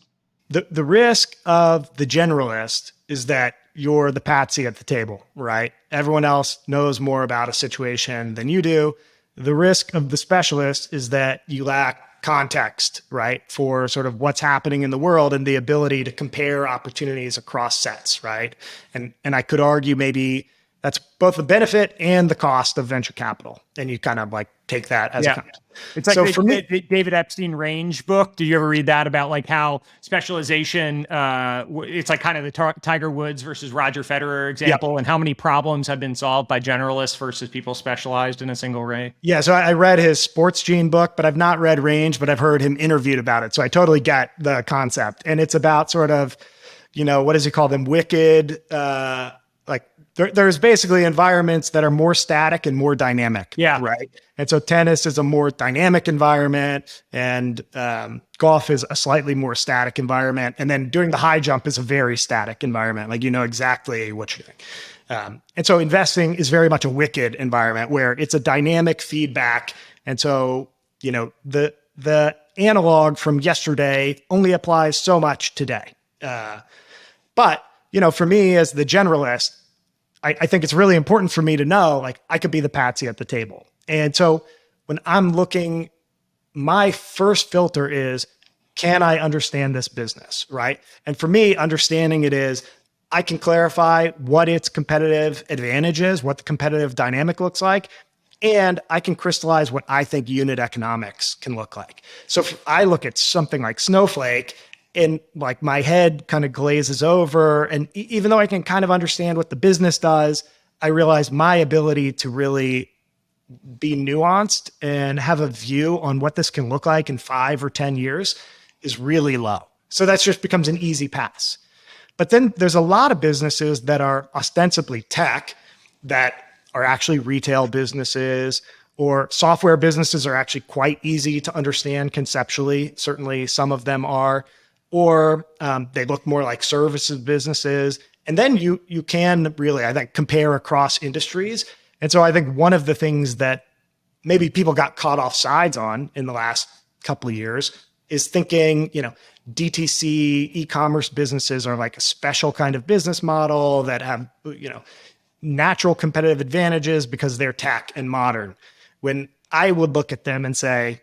The risk of the generalist is that you're the patsy at the table, right? Everyone else knows more about a situation than you do. The risk of the specialist is that you lack context, right? For sort of what's happening in the world and the ability to compare opportunities across sets, right? And I could argue maybe that's both the benefit and the cost of venture capital. And you kind of like take that as a concept. It's like the David Epstein range book. Did you ever read that about like how specialization, it's like kind of the Tiger Woods versus Roger Federer example, and how many problems have been solved by generalists versus people specialized in a single ray? Yeah. So I read his Sports Gene book, but I've not read Range, but I've heard him interviewed about it. So I totally get the concept. And it's about sort of, what does he call them? Wicked, like there's basically environments that are more static and more dynamic. Yeah. Right. And so tennis is a more dynamic environment, and golf is a slightly more static environment. And then doing the high jump is a very static environment. Like, you know exactly what you're doing. And so investing is very much a wicked environment where it's a dynamic feedback. And so, you know, the analog from yesterday only applies so much today. But, you know, for me as the generalist, I think it's really important for me to know, like, I could be the patsy at the table. And so when I'm looking, my first filter is, can I understand this business, right? And for me, understanding it is, I can clarify what its competitive advantage is, what the competitive dynamic looks like, and I can crystallize what I think unit economics can look like. So if I look at something like Snowflake, and like my head kind of glazes over, and even though I can kind of understand what the business does, I realize my ability to really be nuanced and have a view on what this can look like in 5 or 10 years is really low. So that just becomes an easy pass. But then there's a lot of businesses that are ostensibly tech that are actually retail businesses, or software businesses are actually quite easy to understand conceptually. Certainly some of them are. Or they look more like services businesses. And then you can really, I think, compare across industries. And so I think one of the things that maybe people got caught off sides on in the last couple of years is thinking, you know, DTC e-commerce businesses are like a special kind of business model that have, you know, natural competitive advantages because they're tech and modern. When I would look at them and say,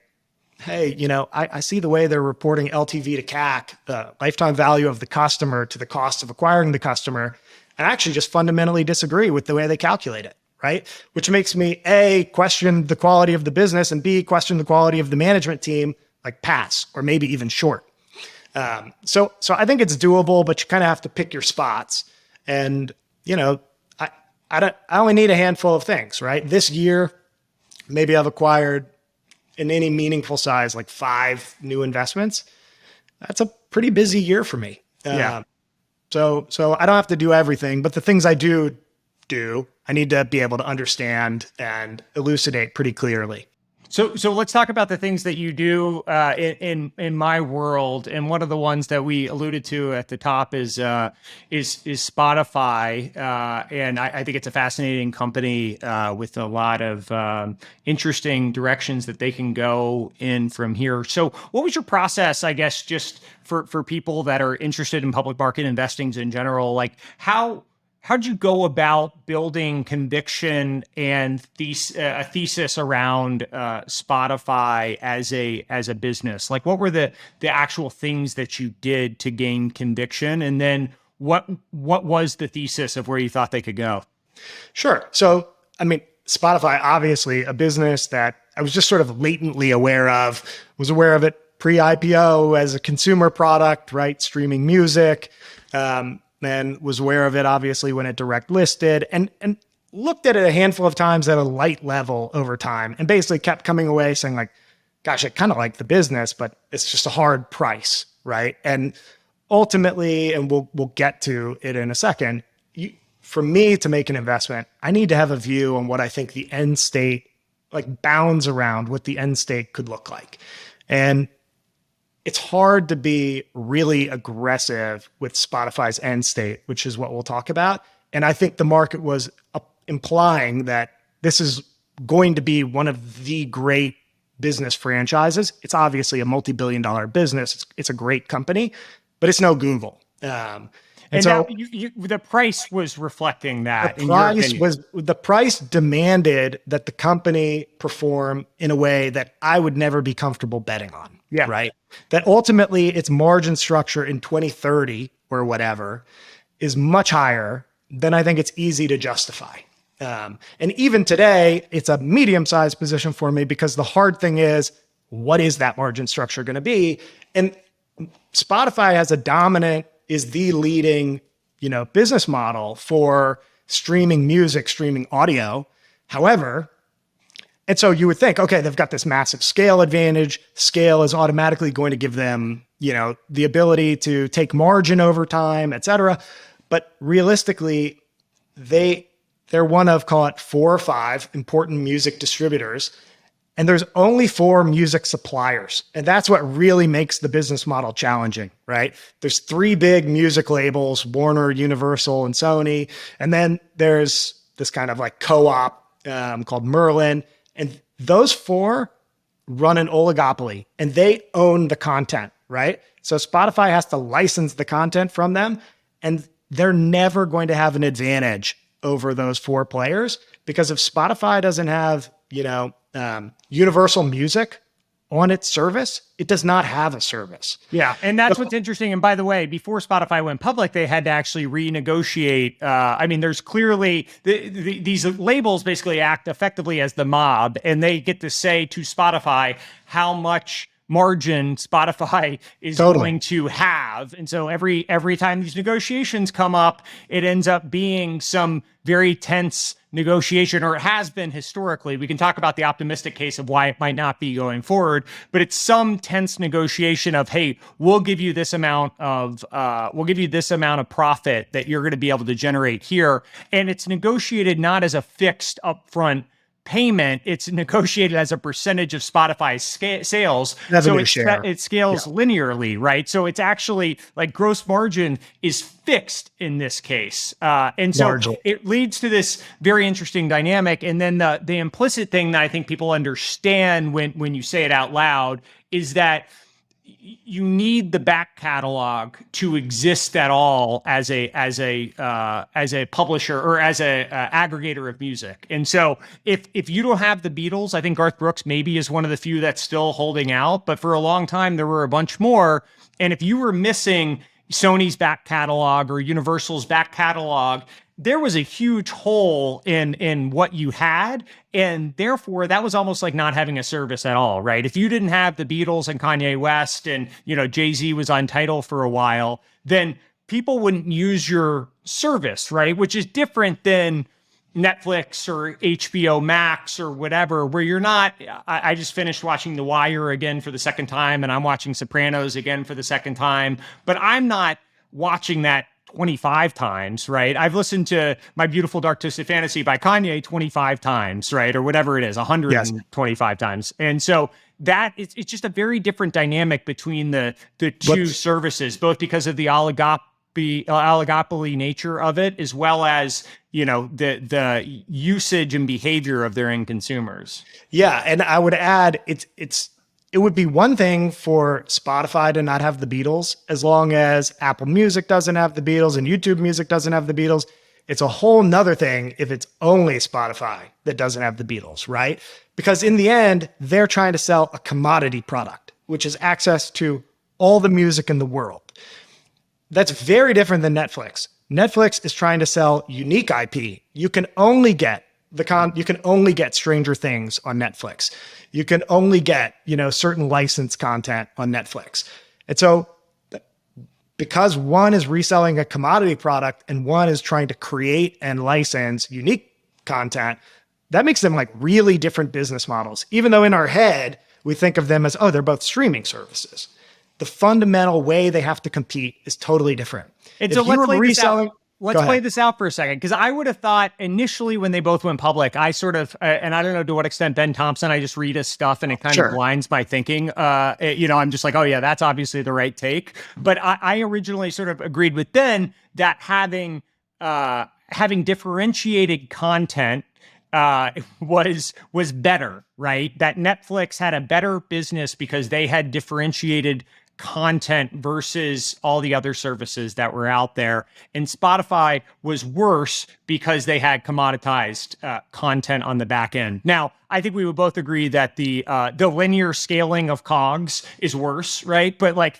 hey, you know, I see the way they're reporting LTV to CAC, lifetime value of the customer to the cost of acquiring the customer, and I actually just fundamentally disagree with the way they calculate it, right? Which makes me, A, question the quality of the business, and B, question the quality of the management team, like pass, or maybe even short. So I think it's doable, but you kind of have to pick your spots. And, you know, I only need a handful of things, right? This year, maybe I've acquired in any meaningful size, like 5 new investments. That's a pretty busy year for me. Yeah. So I don't have to do everything, but the things I do, I need to be able to understand and elucidate pretty clearly. So let's talk about the things that you do in my world, and one of the ones that we alluded to at the top is Spotify, and I think it's a fascinating company with a lot of interesting directions that they can go in from here. So, what was your process, I guess, just for people that are interested in public market investing in general? Like, how'd you go about building conviction and a thesis around Spotify as a business? Like, what were the actual things that you did to gain conviction, and then what was the thesis of where you thought they could go? Sure. So, I mean, Spotify, obviously a business that I was just sort of latently aware of, was aware of it pre-IPO as a consumer product, right? Streaming music. And was aware of it, obviously, when it direct listed, and looked at it a handful of times at a light level over time, and basically kept coming away saying, like, gosh, I kind of like the business, but it's just a hard price, right? And ultimately, and we'll get to it in a second, for me to make an investment, I need to have a view on what I think the end state, like bounds around what the end state could look like. And it's hard to be really aggressive with Spotify's end state, which is what we'll talk about. And I think the market was implying that this is going to be one of the great business franchises. It's obviously a multi-billion-dollar business. It's a great company, but it's no Google. And so the price was reflecting that. The price demanded that the company perform in a way that I would never be comfortable betting on. Yeah. Right. That ultimately its margin structure in 2030 or whatever is much higher than I think it's easy to justify. And even today, it's a medium-sized position for me, because the hard thing is, what is that margin structure going to be? And Spotify is the leading, you know, business model for streaming music, streaming audio. However, and so you would think, okay, they've got this massive scale advantage. Scale is automatically going to give them, you know, the ability to take margin over time, et cetera. But realistically, they're one of, call it 4 or 5 important music distributors. And there's only 4 music suppliers. And that's what really makes the business model challenging, right? There's 3 big music labels, Warner, Universal, and Sony. And then there's this kind of like co-op called Merlin. And those 4 run an oligopoly and they own the content, right? So Spotify has to license the content from them, and they're never going to have an advantage over those 4 players, because if Spotify doesn't have, universal music on its service, it does not have a service. Yeah, and that's what's interesting. And by the way, before Spotify went public, they had to actually renegotiate. There's clearly these labels basically act effectively as the mob, and they get to say to Spotify how much margin Spotify is going to have. And so every time these negotiations come up, it ends up being some very tense negotiation, or it has been historically. We can talk about the optimistic case of why it might not be going forward, but it's some tense negotiation of, hey, we'll give you this amount of profit that you're going to be able to generate here. And it's negotiated not as a fixed upfront payment, it's negotiated as a percentage of Spotify's sales. So it scales linearly, right? So it's actually like gross margin is fixed in this case. And so it leads to this very interesting dynamic. And then the implicit thing that I think people understand when you say it out loud is that you need the back catalog to exist at all as a publisher or as a aggregator of music. And so if you don't have the Beatles, I think Garth Brooks maybe is one of the few that's still holding out, but for a long time there were a bunch more. And if you were missing Sony's back catalog or Universal's back catalog, there was a huge hole in what you had. And therefore, that was almost like not having a service at all, right? If you didn't have the Beatles and Kanye West and, Jay-Z was on Tidal for a while, then people wouldn't use your service, right? Which is different than Netflix or HBO Max or whatever, where you're not, I just finished watching The Wire again for the second time, and I'm watching Sopranos again for the second time, but I'm not watching that 25 times, right? I've listened to My Beautiful Dark Twisted Fantasy by Kanye 25 times, right? Or whatever it is, 125 times. And so it's just a very different dynamic between the two services, both because of the oligopoly nature of it, as well as, the usage and behavior of their end consumers. Yeah. And I would add, it would be one thing for Spotify to not have the Beatles, as long as Apple Music doesn't have the Beatles and YouTube Music doesn't have the Beatles. It's a whole nother thing if it's only Spotify that doesn't have the Beatles, right? Because in the end, they're trying to sell a commodity product, which is access to all the music in the world. That's very different than Netflix. Netflix is trying to sell unique IP. You can only get Stranger Things on Netflix. You can only get, certain licensed content on Netflix. And so because one is reselling a commodity product and one is trying to create and license unique content, that makes them like really different business models. Even though in our head, we think of them as, they're both streaming services. The fundamental way they have to compete is totally different. And so let's play this out for a second, because I would have thought initially when they both went public, I sort of, and I don't know to what extent Ben Thompson, I just read his stuff and it kind of blinds my thinking. I'm just like, oh yeah, that's obviously the right take. But I originally sort of agreed with Ben that having differentiated content was better, right? That Netflix had a better business because they had differentiated content versus all the other services that were out there. And Spotify was worse because they had commoditized content on the back end. Now, I think we would both agree that the linear scaling of COGS is worse, right? But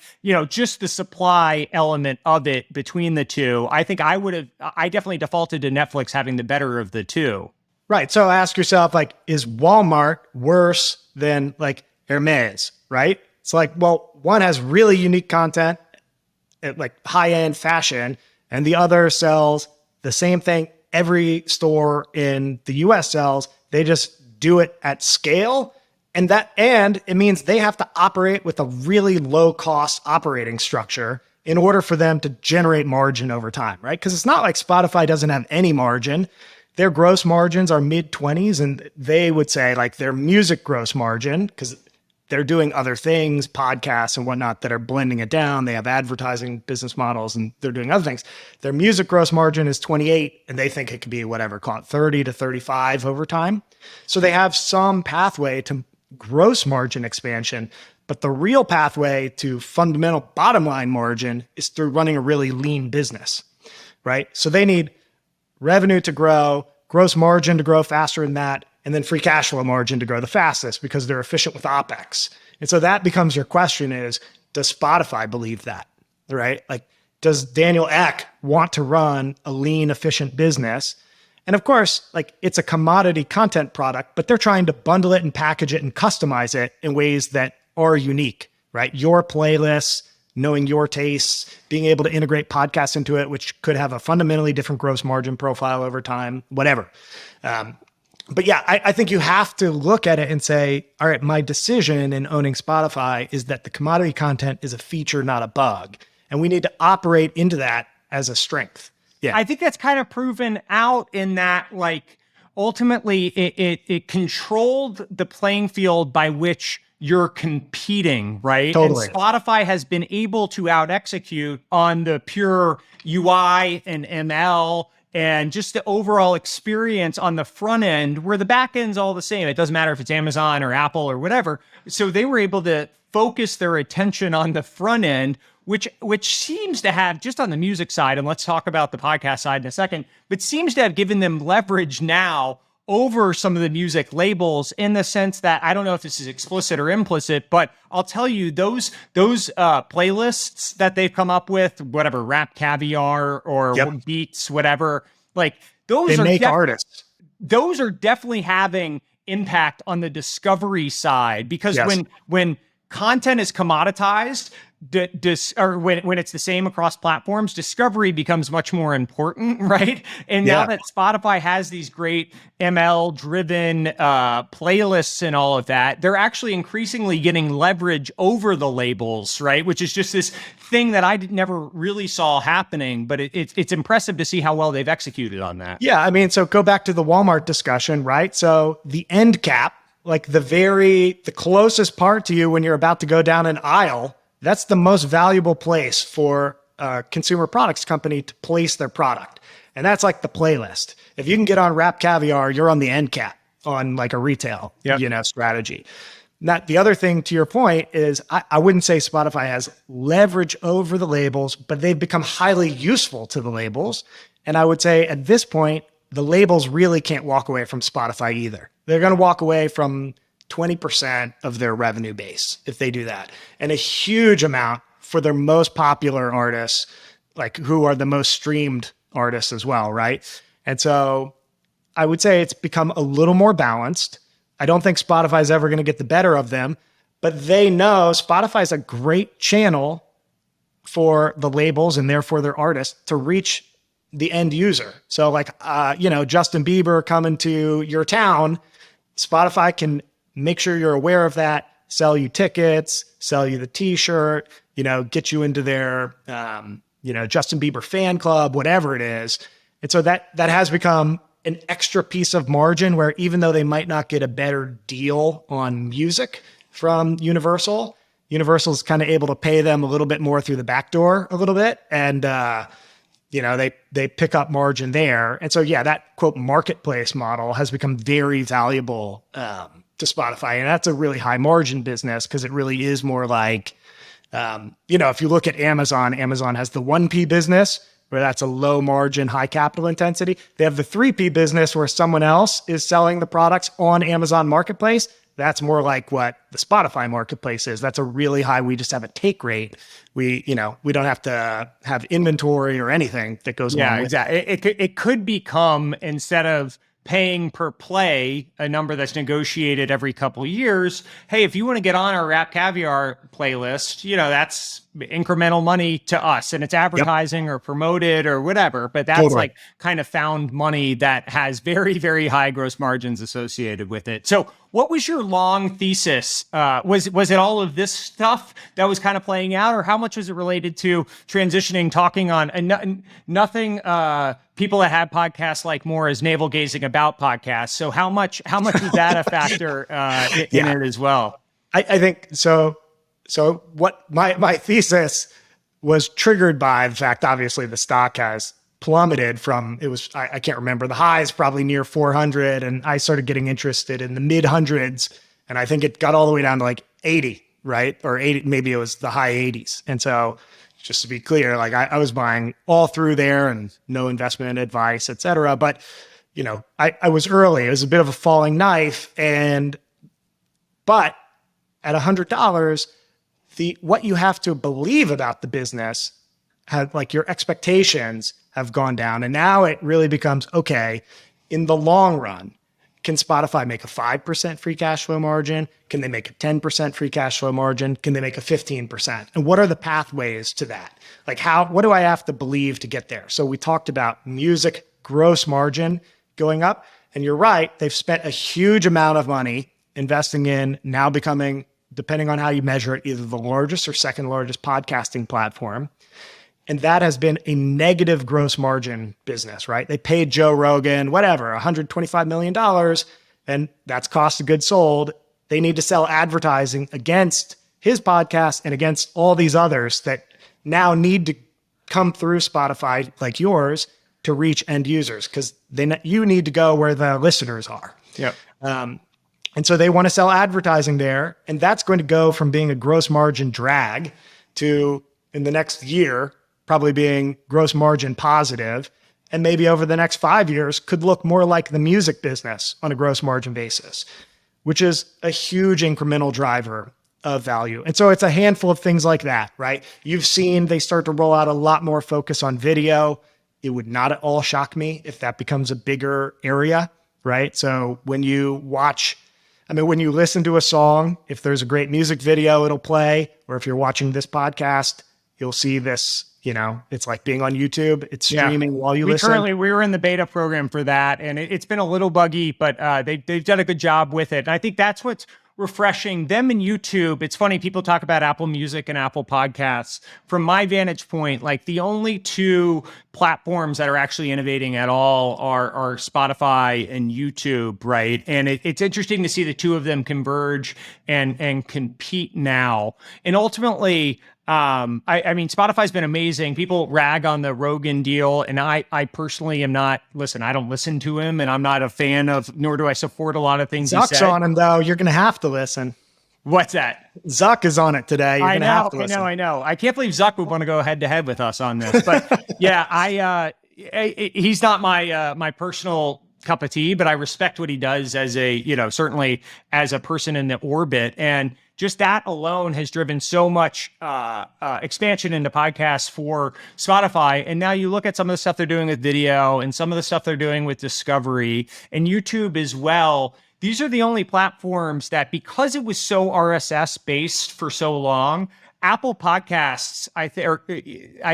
just the supply element of it between the two, I think I definitely defaulted to Netflix having the better of the two. Right. So ask yourself, is Walmart worse than Hermes, right? It's one has really unique content, high-end fashion, and the other sells the same thing every store in the US sells. They just do it at scale. And it means they have to operate with a really low-cost operating structure in order for them to generate margin over time, right? Because it's not like Spotify doesn't have any margin. Their gross margins are mid-20s, and they would say like their music gross margin, because they're doing other things, podcasts and whatnot, that are blending it down. They have advertising business models and they're doing other things. Their music gross margin is 28, and they think it could be whatever, call it 30 to 35 over time. So they have some pathway to gross margin expansion, but the real pathway to fundamental bottom line margin is through running a really lean business, right? So they need revenue to grow, gross margin to grow faster than that, and then free cash flow margin to grow the fastest because they're efficient with OpEx. And so that becomes your question is, does Spotify believe that, right? Like, does Daniel Ek want to run a lean, efficient business? And of course, like, it's a commodity content product, but they're trying to bundle it and package it and customize it in ways that are unique, right? Your playlists, knowing your tastes, being able to integrate podcasts into it, which could have a fundamentally different gross margin profile over time, whatever. But yeah, I think you have to look at it and say, all right, my decision in owning Spotify is that the commodity content is a feature, not a bug. And we need to operate into that as a strength. Yeah. I think that's kind of proven out in that, like, ultimately it controlled the playing field by which you're competing, right? Totally. And Spotify has been able to out execute on the pure UI and ML and just the overall experience on the front end, where the back end's all the same. It doesn't matter if it's Amazon or Apple or whatever. So they were able to focus their attention on the front end, which seems to have, just on the music side, and let's talk about the podcast side in a second, but seems to have given them leverage now over some of the music labels, in the sense that, I don't know if this is explicit or implicit, but I'll tell you, those playlists that they've come up with, whatever, Rap Caviar or Beats, whatever, like, those they make artists. Those are definitely having impact on the discovery side, because when content is commoditized, or when it's the same across platforms, discovery becomes much more important, right? And now that Spotify has these great ML-driven playlists and all of that, they're actually increasingly getting leverage over the labels, right? Which is just this thing that I never really saw happening, but it's impressive to see how well they've executed on that. Yeah, I mean, so go back to the Walmart discussion, right? So the end cap, like the closest part to you when you're about to go down an aisle, that's the most valuable place for a consumer products company to place their product. And that's like the playlist. If you can get on Rap Caviar, you're on the end cap on like a retail, strategy. Now, the other thing to your point is I wouldn't say Spotify has leverage over the labels, but they've become highly useful to the labels. And I would say at this point, the labels really can't walk away from Spotify either. They're going to walk away from 20% of their revenue base if they do that. And a huge amount for their most popular artists, like who are the most streamed artists as well, right? And so I would say it's become a little more balanced. I don't think Spotify is ever going to get the better of them, but they know Spotify is a great channel for the labels and therefore their artists to reach the end user. So like, Justin Bieber coming to your town, Spotify can make sure you're aware of that, sell you tickets, sell you the t-shirt, get you into their, Justin Bieber fan club, whatever it is. And so that has become an extra piece of margin where even though they might not get a better deal on music from Universal, Universal's kind of able to pay them a little bit more through the back door a little bit. And, they pick up margin there. And so, that quote marketplace model has become very valuable to Spotify. And that's a really high margin business because it really is more like, if you look at Amazon, Amazon has the 1P business where that's a low margin, high capital intensity. They have the 3P business where someone else is selling the products on Amazon Marketplace. That's more like what the Spotify marketplace is. That's a really high, we just have a take rate. We don't have to have inventory or anything that goes along with exactly. It could become, instead of paying per play, a number that's negotiated every couple of years. Hey, if you want to get on our Rap Caviar playlist, that's incremental money to us, and it's advertising or promoted or whatever. But that's like kind of found money that has very, very high gross margins associated with it. So what was your long thesis? Was it all of this stuff that was kind of playing out, or how much was it related to transitioning, talking on nothing? People that have podcasts like more as navel gazing about podcasts. So how much was that a factor in it as well? I think so. So what my thesis was triggered by the fact, obviously, the stock has plummeted from, I can't remember, the high is probably near 400. And I started getting interested in the mid hundreds. And I think it got all the way down to like 80, right? Or 80, maybe it was the high 80s. And so just to be clear, like I was buying all through there and no investment advice, et cetera. But, I was early. It was a bit of a falling knife. But at $100, what you have to believe about the business had, like, your expectations have gone down. And now it really becomes, okay, in the long run, can Spotify make a 5% free cash flow margin? Can they make a 10% free cash flow margin? Can they make a 15%? And what are the pathways to that? Like, what do I have to believe to get there? So we talked about music gross margin going up. And you're right, they've spent a huge amount of money investing in now becoming, depending on how you measure it, either the largest or second largest podcasting platform. And that has been a negative gross margin business, right? They paid Joe Rogan, whatever, $125 million, and that's cost of goods sold. They need to sell advertising against his podcast and against all these others that now need to come through Spotify like yours to reach end users, because you need to go where the listeners are. Yep. And so they want to sell advertising there, and that's going to go from being a gross margin drag to, in the next year, probably being gross margin positive, and maybe over the next 5 years could look more like the music business on a gross margin basis, which is a huge incremental driver of value. And so it's a handful of things like that, right? You've seen they start to roll out a lot more focus on video. It would not at all shock me if that becomes a bigger area, right? So when you listen to a song, if there's a great music video, it'll play. Or if you're watching this podcast, you'll see this, it's like being on YouTube. It's streaming while you listen. We were in the beta program for that, and it's been a little buggy, but they've done a good job with it. And I think that's what's refreshing. Them and YouTube, it's funny, people talk about Apple Music and Apple Podcasts. From my vantage point, like, the only two platforms that are actually innovating at all are Spotify and YouTube, right? And it's interesting to see the two of them converge and compete now. And ultimately, Spotify's been amazing. People rag on the Rogan deal, and I personally am not. Listen, I don't listen to him, and I'm not a fan of, nor do I support a lot of things he said. Zuck's on him, though. You're going to have to listen. What's that? Zuck is on it today. You're going to have to listen. I know. I can't believe Zuck would want to go head to head with us on this. But yeah, he's not my personal cup of tea, but I respect what he does as certainly as a person in the orbit. And just that alone has driven so much expansion into podcasts for Spotify. And now you look at some of the stuff they're doing with video and some of the stuff they're doing with discovery and YouTube as well. These are the only platforms that, because it was so RSS based for so long, Apple Podcasts, I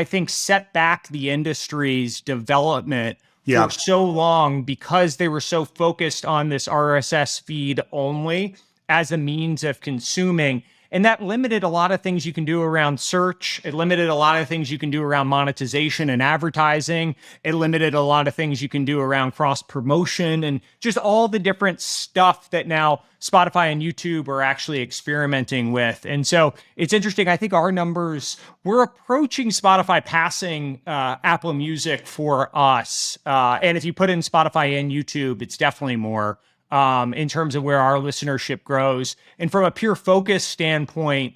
think set back the industry's development for so long, because they were so focused on this RSS feed only as a means of consuming. And that limited a lot of things you can do around search. It limited a lot of things you can do around monetization and advertising. It limited a lot of things you can do around cross promotion and just all the different stuff that now Spotify and YouTube are actually experimenting with. And so it's interesting. I think our numbers, we're approaching Spotify passing Apple Music for us. And if you put in Spotify and YouTube, it's definitely more. In terms of where our listenership grows. And from a pure focus standpoint,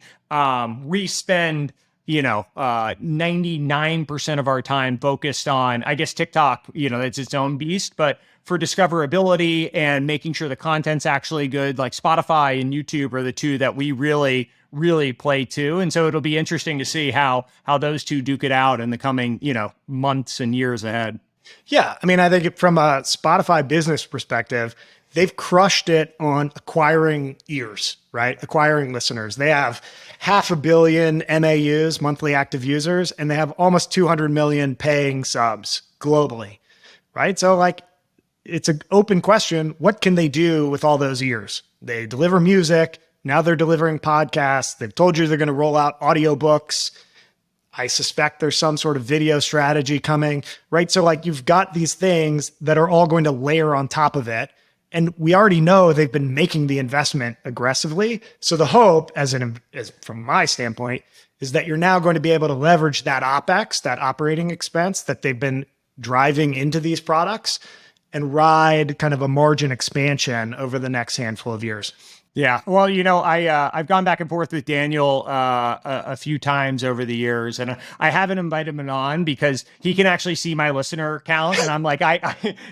we spend, 99% of our time focused on, I guess, TikTok, it's its own beast, but for discoverability and making sure the content's actually good, like Spotify and YouTube are the two that we really, really play to. And so it'll be interesting to see how those two duke it out in the coming, months and years ahead. Yeah. I think from a Spotify business perspective, they've crushed it on acquiring ears, right? Acquiring listeners. They have 500 million MAUs, monthly active users, and they have almost 200 million paying subs globally, right? So it's an open question. What can they do with all those years? They deliver music. Now they're delivering podcasts. They've told you they're going to roll out audiobooks. I suspect there's some sort of video strategy coming, right? So like you've got these things that are all going to layer on top of it. And we already know they've been making the investment aggressively. So the hope, as from my standpoint, is that you're now going to be able to leverage that OpEx, that operating expense that they've been driving into these products, and ride kind of a margin expansion over the next handful of years. Yeah. Well, I've gone back and forth with Daniel a few times over the years, and I haven't invited him on because he can actually see my listener count, and I'm like,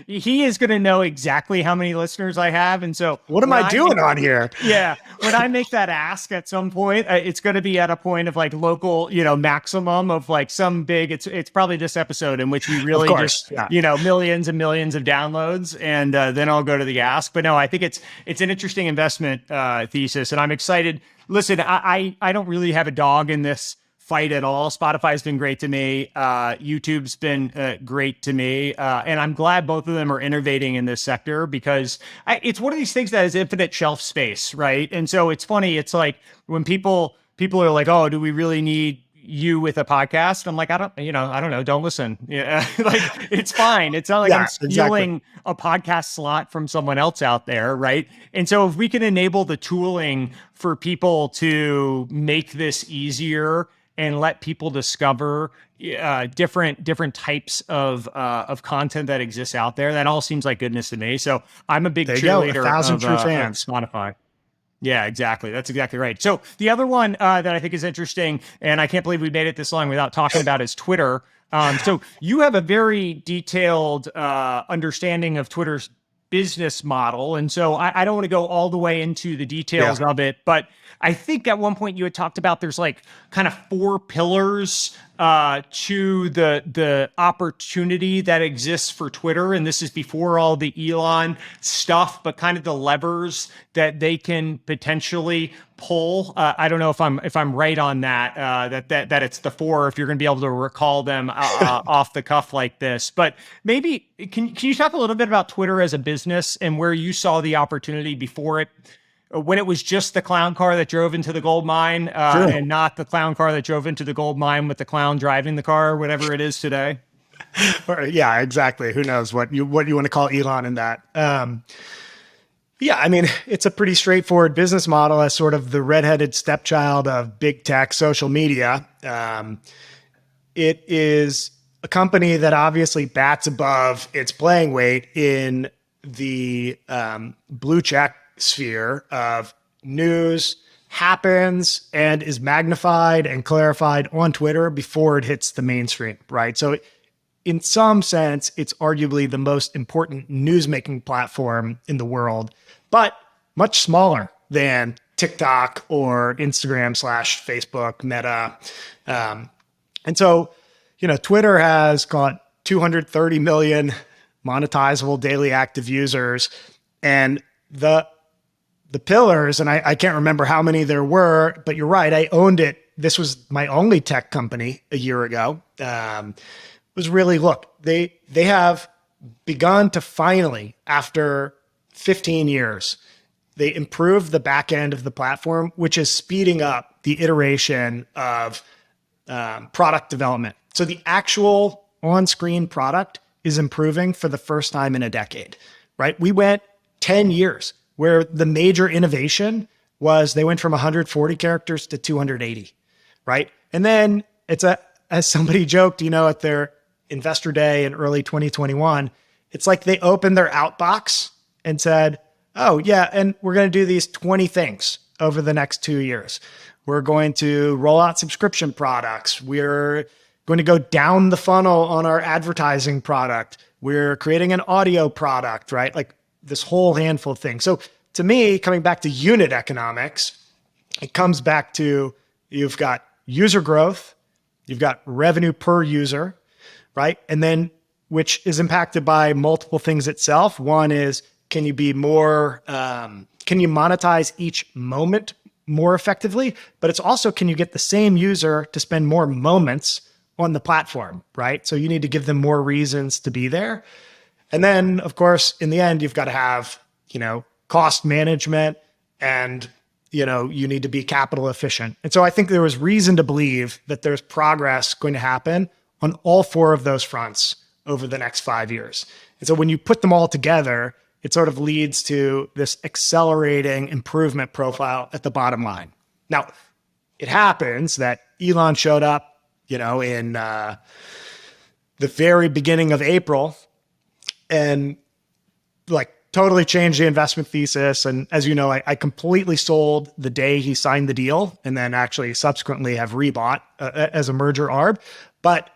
he is going to know exactly how many listeners I have, and so what am I doing on here? Yeah, when I make that ask at some point, it's going to be at a point of like local, maximum of like some big. It's probably this episode in which we really millions and millions of downloads, and then I'll go to the ask. But no, I think it's an interesting investment thesis, and I'm excited. Listen, I don't really have a dog in this fight at all. Spotify's been great to me. YouTube's been great to me, and I'm glad both of them are innovating in this sector because it's one of these things that has infinite shelf space, right? And so it's funny. It's like when people are like, "Oh, do we really need you with a podcast?" I'm like, I don't know. Don't listen. Yeah. Like it's fine. It's not like I'm stealing a podcast slot from someone else out there. Right. And so if we can enable the tooling for people to make this easier and let people discover different types of content that exists out there, that all seems like goodness to me. So I'm a big cheerleader of Spotify. Yeah, exactly. That's exactly right. So the other one that I think is interesting, and I can't believe we made it this long without talking about, is Twitter. So you have a very detailed understanding of Twitter's business model. And so I don't want to go all the way into the details of it, but I think at one point you had talked about there's like kind of 4 pillars to the opportunity that exists for Twitter. And this is before all the Elon stuff, but kind of the levers that they can potentially pull. I don't know if I'm right on that, that it's the 4, if you're going to be able to recall them off the cuff like this. But maybe can you talk a little bit about Twitter as a business and where you saw the opportunity before it, when it was just the clown car that drove into the gold mine and not the clown car that drove into the gold mine with the clown driving the car, or whatever it is today? Yeah, exactly. Who knows what you want to call Elon in that? Yeah, I mean, it's a pretty straightforward business model as sort of the redheaded stepchild of big tech social media. It is a company that obviously bats above its playing weight in the blue check sphere of news happens and is magnified and clarified on Twitter before it hits the mainstream, right? So in some sense, it's arguably the most important news-making platform in the world, but much smaller than TikTok or Instagram / Facebook, Meta. And so, Twitter has got 230 million monetizable daily active users, and the pillars, and I can't remember how many there were, but you're right, I owned it. This was my only tech company a year ago. Was really, look, they have begun to finally, after 15 years, they improved the back end of the platform, which is speeding up the iteration of product development. So the actual on-screen product is improving for the first time in a decade, right? We went 10 years where the major innovation was they went from 140 characters to 280, right? And then as somebody joked, at their investor day in early 2021, it's like they opened their outbox and said, oh yeah, and we're going to do these 20 things over the next 2 years. We're going to roll out subscription products. We're going to go down the funnel on our advertising product. We're creating an audio product, right? Like this whole handful of things. So to me, coming back to unit economics, it comes back to you've got user growth, you've got revenue per user, right? And then which is impacted by multiple things itself. One is, can you monetize each moment more effectively? But it's also, can you get the same user to spend more moments on the platform, right? So you need to give them more reasons to be there. And then, of course, in the end, you've got to have, cost management and, you need to be capital efficient. And so I think there was reason to believe that there's progress going to happen on all four of those fronts over the next 5 years. And so when you put them all together, it sort of leads to this accelerating improvement profile at the bottom line. Now, it happens that Elon showed up, in the very beginning of April and totally changed the investment thesis. And as you know, I completely sold the day he signed the deal and then actually subsequently have rebought as a merger arb. But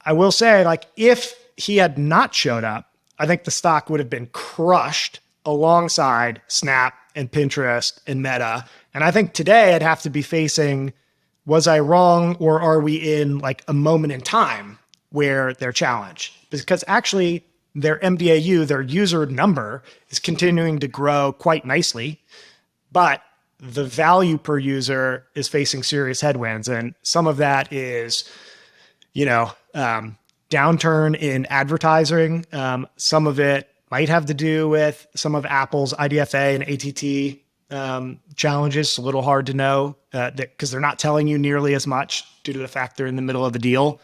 I will say, if he had not showed up, I think the stock would have been crushed alongside Snap and Pinterest and Meta. And I think today I'd have to be facing, was I wrong, or are we in a moment in time where they're challenged? Because actually their MDAU, their user number, is continuing to grow quite nicely, but the value per user is facing serious headwinds. And some of that is, downturn in advertising. Some of it might have to do with some of Apple's IDFA and ATT challenges. It's a little hard to know because they're not telling you nearly as much due to the fact they're in the middle of the deal.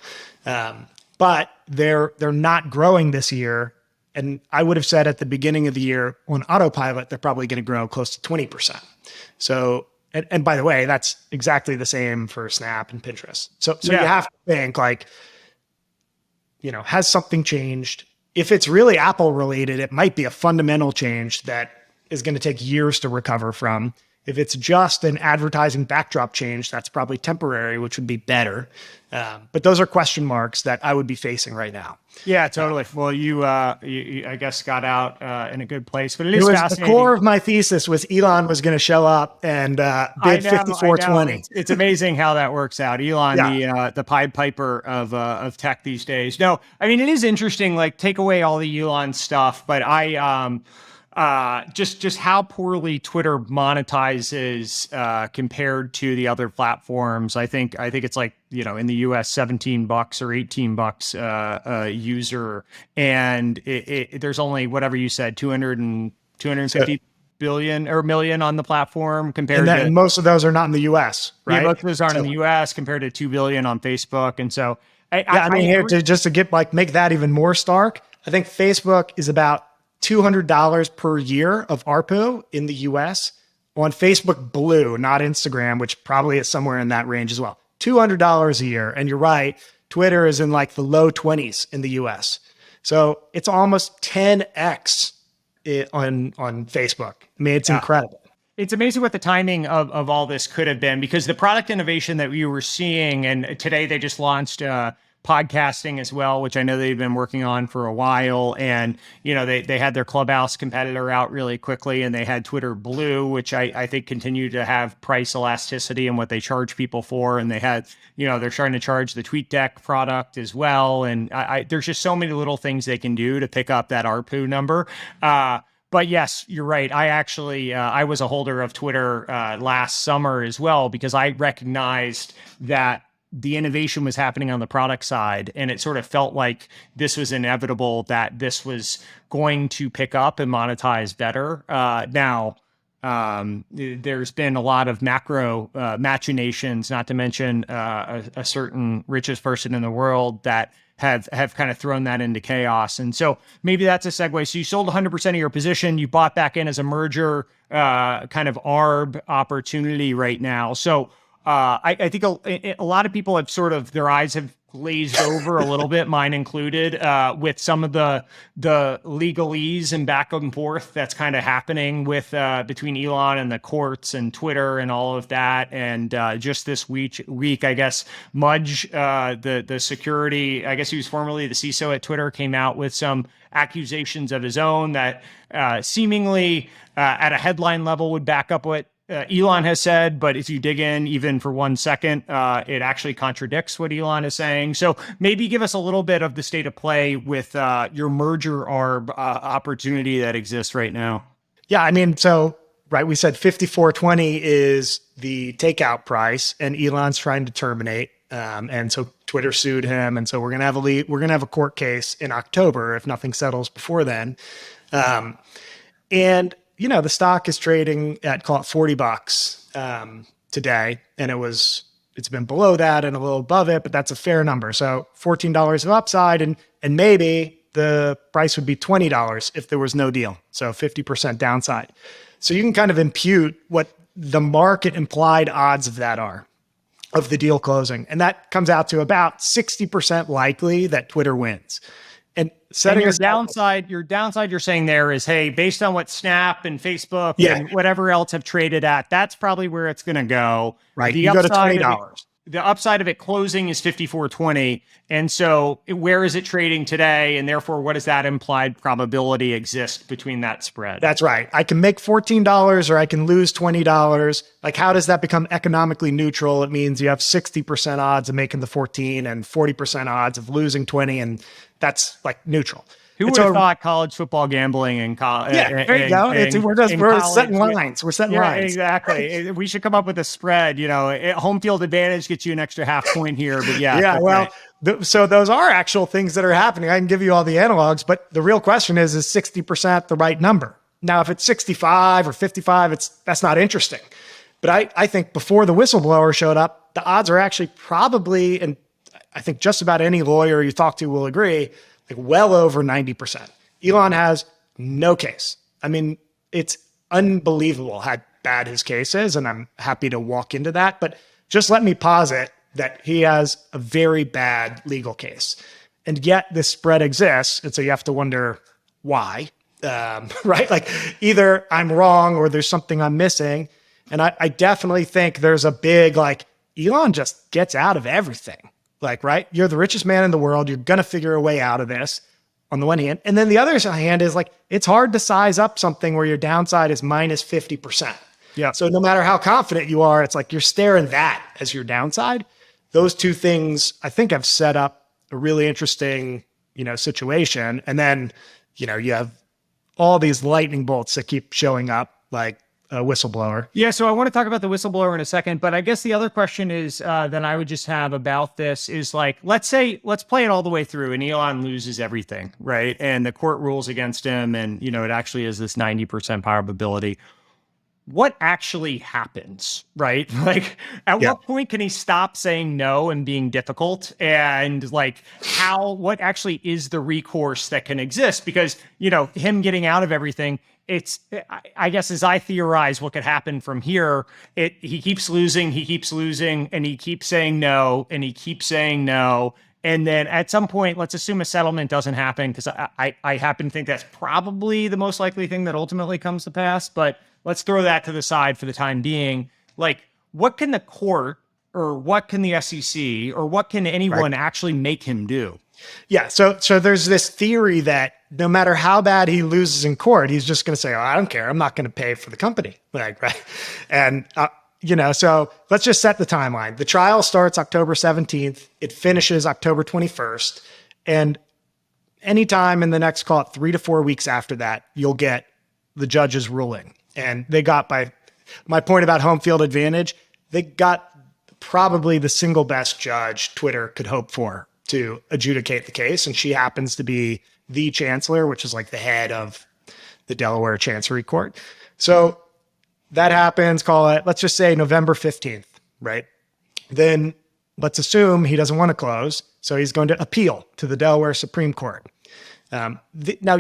But they're not growing this year. And I would have said at the beginning of the year on autopilot, they're probably going to grow close to 20%. So, and by the way, that's exactly the same for Snap and Pinterest. So you have to think has something changed? If it's really Apple related, it might be a fundamental change that is going to take years to recover from. If it's just an advertising backdrop change, that's probably temporary, which would be better. But those are question marks that I would be facing right now. Yeah, totally. Well, you I guess, got out in a good place, but it is fascinating. The core of my thesis was Elon was going to show up and bid 5420. It's amazing how that works out. Elon, the Pied Piper of tech these days. No, I mean, it is interesting. Take away all the Elon stuff, but just how poorly Twitter monetizes compared to the other platforms. I think it's in the US $17 or $18 a user, and there's only whatever you said 250 billion or million on the platform compared to most of those are not in the US, right? Yeah, most of those aren't in the US compared to 2 billion on Facebook, and so just to get make that even more stark, I think Facebook is about $200 per year of ARPU in the US on Facebook Blue, not Instagram, which probably is somewhere in that range as well. $200 a year. And you're right, Twitter is in the low 20s in the US. So it's almost 10x on Facebook. I mean, it's incredible. It's amazing what the timing of all this could have been, because the product innovation that we were seeing, and today they just launched podcasting as well, which I know they've been working on for a while. And, they had their Clubhouse competitor out really quickly, and they had Twitter Blue, which I think continued to have price elasticity in what they charge people for. And they had, they're starting to charge the TweetDeck product as well. And there's just so many little things they can do to pick up that ARPU number. But yes, you're right. I actually, I was a holder of Twitter last summer as well, because I recognized that the innovation was happening on the product side, and it sort of felt like this was inevitable, that this was going to pick up and monetize better. Now, there's been a lot of macro machinations, not to mention a certain richest person in the world that have kind of thrown that into chaos. And so maybe that's a segue. So you sold 100% of your position, you bought back in as a merger kind of ARB opportunity right now. So I think a lot of people have sort of, their eyes have glazed over a little bit, mine included, with some of the legalese and back and forth that's kind of happening with between Elon and the courts and Twitter and all of that. And just this week, I guess Mudge, the security, I guess he was formerly the CISO at Twitter, came out with some accusations of his own that seemingly at a headline level would back up what Elon has said, but if you dig in even for 1 second, it actually contradicts what Elon is saying. So maybe give us a little bit of the state of play with your merger arb opportunity that exists right now. Yeah, I mean, so, right, we said 54.20 is the takeout price, and Elon's trying to terminate. And so Twitter sued him. And so we're going to have a court case in October if nothing settles before then. And, the stock is trading at, call it $40 today. And it's been below that and a little above it, but that's a fair number. So $14 of upside, and maybe the price would be $20 if there was no deal. So 50% downside. So you can kind of impute what the market implied odds of that are, of the deal closing. And that comes out to about 60% likely that Twitter wins. And setting your downside, you're saying there is, hey, based on what Snap and Facebook and whatever else have traded at, that's probably where it's going to go. Right. You go to $20. The upside of it closing is 54.20. And so where is it trading today? And therefore, what does that implied probability exist between that spread? That's right. I can make $14 or I can lose $20. Like, how does that become economically neutral? It means you have 60% odds of making the 14 and 40% odds of losing 20. And that's like neutral. Who would have thought college football gambling and college? Yeah, there you go. We're setting lines. We're setting lines. Exactly. We should come up with a spread. Home field advantage gets you an extra half point here. But so those are actual things that are happening. I can give you all the analogs, but the real question is 60% the right number? Now, if it's 65 or 55, that's not interesting. But I think before the whistleblower showed up, the odds are actually probably, and I think just about any lawyer you talk to will agree, like well over 90%. Elon has no case. I mean, it's unbelievable how bad his case is, and I'm happy to walk into that. But just let me posit that he has a very bad legal case. And yet this spread exists. And so you have to wonder why, right? Like, either I'm wrong or there's something I'm missing. And I definitely think there's a big, like, Elon just gets out of everything. Like, right? You're the richest man in the world. You're going to figure a way out of this on the one hand. And then the other hand is like, it's hard to size up something where your downside is minus 50%. Yeah. So no matter how confident you are, it's like you're staring that as your downside. Those two things, I think, have set up a really interesting, situation. And then, you have all these lightning bolts that keep showing up, like a whistleblower. Yeah, so I want to talk about the whistleblower in a second, but I guess the other question is that I would just have about this is like, let's play it all the way through and Elon loses everything, right? And the court rules against him and, it actually is this 90% probability. What actually happens, right? Like, at what point can he stop saying no and being difficult? And like, what actually is the recourse that can exist? Because, him getting out of everything, I guess, as I theorize what could happen from here, he keeps losing, and he keeps saying no, and he keeps saying no. And then at some point, let's assume a settlement doesn't happen, because I happen to think that's probably the most likely thing that ultimately comes to pass. But let's throw that to the side for the time being. Like, what can the court or what can the SEC or what can anyone actually make him do? Yeah. So there's this theory that no matter how bad he loses in court, he's just going to say, "Oh, I don't care. I'm not going to pay for the company." Right. And, so let's just set the timeline. The trial starts October 17th. It finishes October 21st. And anytime in the next, call it 3 to 4 weeks after that, you'll get the judge's ruling. And they got, by my point about home field advantage, they got probably the single best judge Twitter could hope for to adjudicate the case. And she happens to be the chancellor, which is like the head of the Delaware Chancery Court. So that happens, call it, let's just say November 15th, right? Then let's assume he doesn't want to close. So he's going to appeal to the Delaware Supreme Court. Now,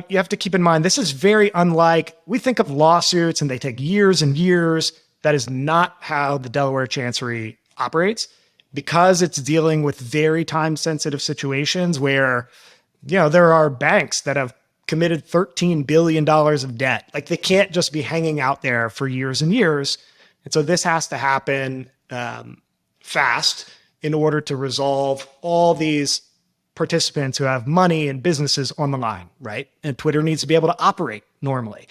you have to keep in mind, this is very unlike, we think of lawsuits and they take years and years. That is not how the Delaware Chancery operates, because it's dealing with very time-sensitive situations where, there are banks that have committed $13 billion of debt. Like, they can't just be hanging out there for years and years. And so this has to happen fast in order to resolve all these participants who have money and businesses on the line, right? And Twitter needs to be able to operate normally.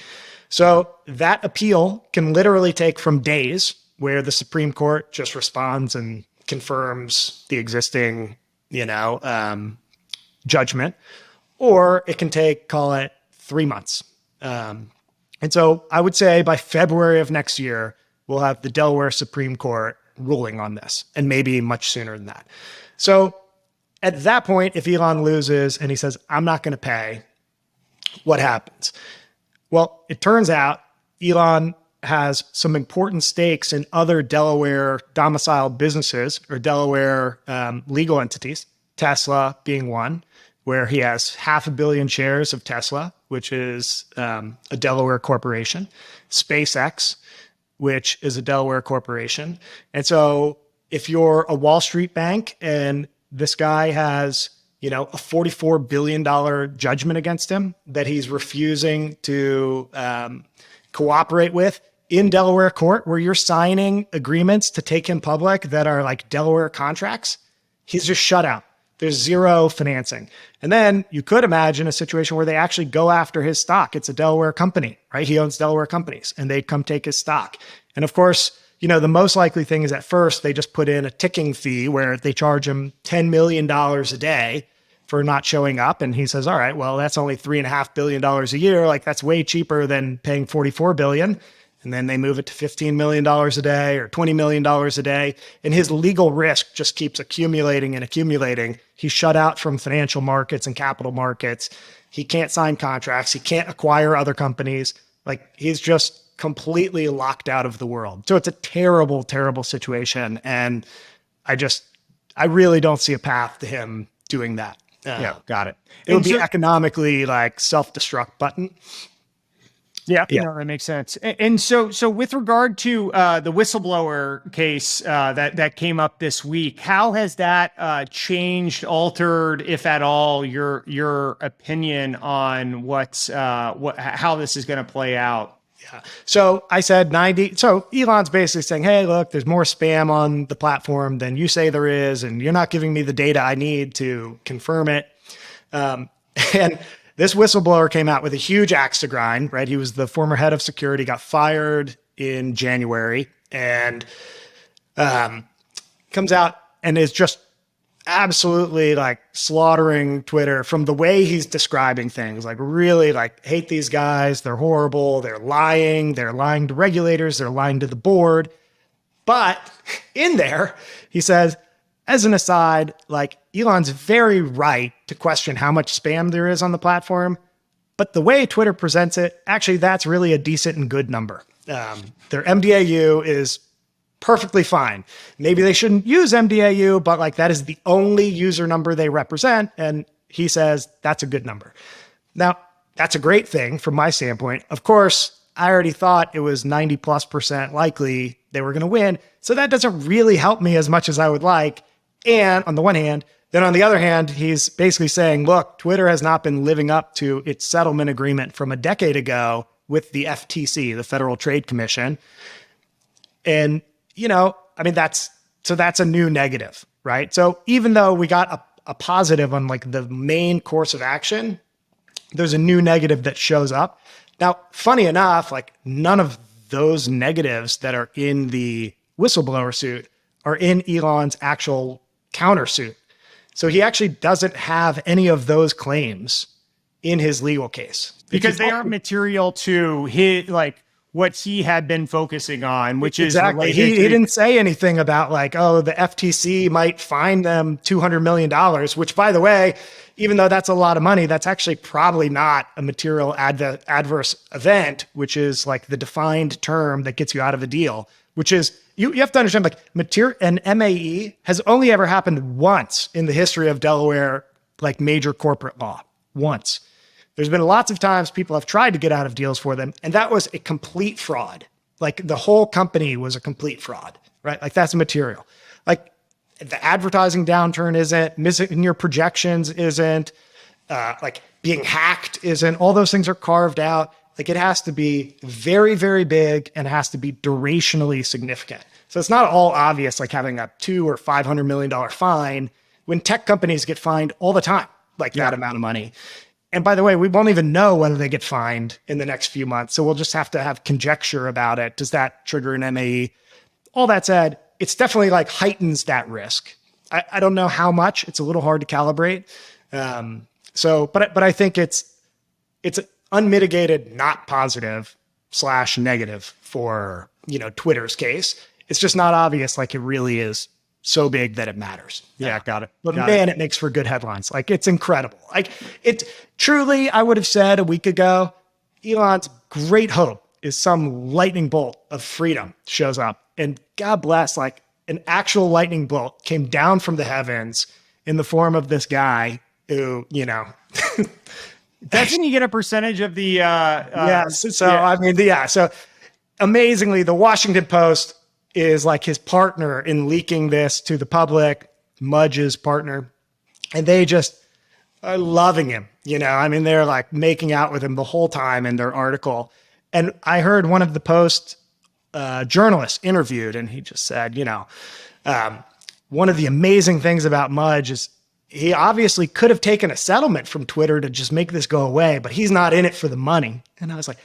So that appeal can literally take from days, where the Supreme Court just responds and confirms the existing, judgment, or it can take, call it 3 months. And so I would say by February of next year, we'll have the Delaware Supreme Court ruling on this, and maybe much sooner than that. So at that point, if Elon loses and he says, I'm not going to pay, what happens? Well, it turns out Elon has some important stakes in other Delaware domiciled businesses or Delaware legal entities, Tesla being one, where he has 500 million shares of Tesla, which is a Delaware corporation, SpaceX, which is a Delaware corporation. And so if you're a Wall Street bank and this guy has, a $44 billion judgment against him that he's refusing to cooperate with in Delaware court, where you're signing agreements to take him public that are like Delaware contracts, he's just shut out. There's zero financing. And then you could imagine a situation where they actually go after his stock. It's a Delaware company, right? He owns Delaware companies, and they'd come take his stock. And of course, the most likely thing is at first they just put in a ticking fee where they charge him $10 million a day for not showing up. And he says, all right, well, that's only $3.5 billion a year. Like, that's way cheaper than paying $44 billion. And then they move it to $15 million a day or $20 million a day. And his legal risk just keeps accumulating and accumulating. He's shut out from financial markets and capital markets. He can't sign contracts. He can't acquire other companies. Like, he's just completely locked out of the world. So it's a terrible, terrible situation. And I really don't see a path to him doing that. Yeah, got it. It would be economically like self-destruct button. Yeah, that makes sense. And so with regard to the whistleblower case that came up this week, how has that changed, altered, if at all, your opinion on how this is going to play out? Yeah. So I said 90. So Elon's basically saying, hey, look, there's more spam on the platform than you say there is, and you're not giving me the data I need to confirm it. And this whistleblower came out with a huge axe to grind, right? He was the former head of security, got fired in January, and comes out and is just absolutely like slaughtering Twitter from the way he's describing things. Like, really, like, hate these guys. They're horrible. They're lying to regulators. They're lying to the board. But in there, he says, as an aside, like, Elon's very right to question how much spam there is on the platform. But the way Twitter presents it, actually, that's really a decent and good number. Their MDAU is perfectly fine. Maybe they shouldn't use MDAU, but like, that is the only user number they represent. And he says that's a good number. Now, that's a great thing from my standpoint. Of course, I already thought it was 90+% likely they were going to win. So that doesn't really help me as much as I would like. And on the one hand, then on the other hand, he's basically saying, look, Twitter has not been living up to its settlement agreement from a decade ago with the FTC, the Federal Trade Commission. And that's a new negative, right? So even though we got a positive on like the main course of action, there's a new negative that shows up. Now, funny enough, like, none of those negatives that are in the whistleblower suit are in Elon's actual countersuit. So he actually doesn't have any of those claims in his legal case. Because they aren't material to his, like, what he had been focusing on, which exactly. is he didn't say anything about like, oh, the FTC might fine them $200 million, which, by the way, even though that's a lot of money, that's actually probably not a material adverse event, which is like the defined term that gets you out of a deal, which is, you have to understand, like, an MAE has only ever happened once in the history of Delaware, like, major corporate law. Once. There's been lots of times people have tried to get out of deals for them, and that was a complete fraud. Like, the whole company was a complete fraud, right? Like, that's material. Like, the advertising downturn isn't, missing your projections isn't, like, being hacked isn't. All those things are carved out. Like, it has to be very, very big, and it has to be durationally significant. So it's not all obvious, like having a $200 or $500 million fine, when tech companies get fined all the time, like that amount of money. And by the way, we won't even know whether they get fined in the next few months. So we'll just have to have conjecture about it. Does that trigger an MAE? All that said, it's definitely like heightens that risk. I don't know how much. It's a little hard to calibrate. But I think it's unmitigated, not positive / negative for, Twitter's case. it's just not obvious. Like it really is so big that it matters. Yeah, got it. But man, it makes for good headlines. Like it's incredible. Like it truly, I would have said a week ago, Elon's great hope is some lightning bolt of freedom shows up. And God bless, like an actual lightning bolt came down from the heavens in the form of this guy who, Doesn't he get a percentage of the yes. So I mean, so amazingly, the Washington Post is like his partner in leaking this to the public, Mudge's partner, and they just are loving him. I mean, they're like making out with him the whole time in their article. And I heard one of the Post journalists interviewed, and he just said, one of the amazing things about Mudge is he obviously could have taken a settlement from Twitter to just make this go away, but he's not in it for the money. And I was like,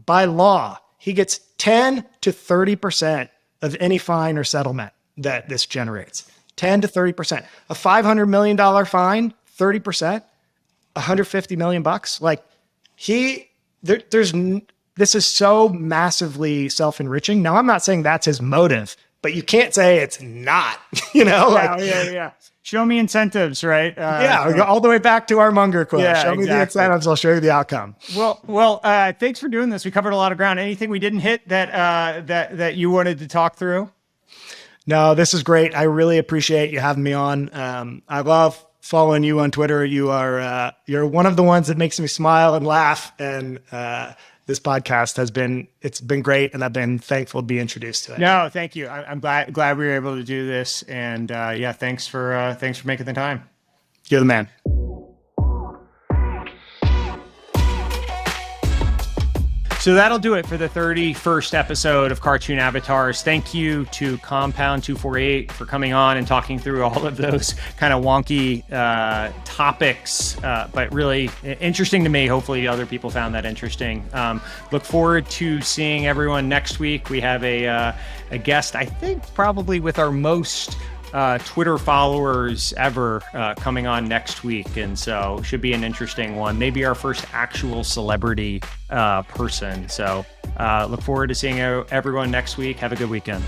by law, he gets 10 to 30% of any fine or settlement that this generates. 10 to 30%. A $500 million fine, 30%, $150 million bucks. Like this is so massively self-enriching. Now, I'm not saying that's his motive, but you can't say it's not, Yeah. Show me incentives, right? All the way back to our Munger quote. Yeah, show me the incentives, I'll show you the outcome. Well, thanks for doing this. We covered a lot of ground. Anything we didn't hit that you wanted to talk through? No, this is great. I really appreciate you having me on. I love following you on Twitter. You're one of the ones that makes me smile and laugh. And this podcast it's been great, and I've been thankful to be introduced to it. No, thank you. I'm glad we were able to do this, and thanks for making the time. You're the man. So that'll do it for the 31st episode of Cartoon Avatars. Thank you to Compound248 for coming on and talking through all of those kind of wonky topics, but really interesting to me. Hopefully other people found that interesting. Look forward to seeing everyone next week. We have a guest, I think probably with our most Twitter followers ever coming on next week. And so should be an interesting one. Maybe our first actual celebrity person. So look forward to seeing everyone next week. Have a good weekend.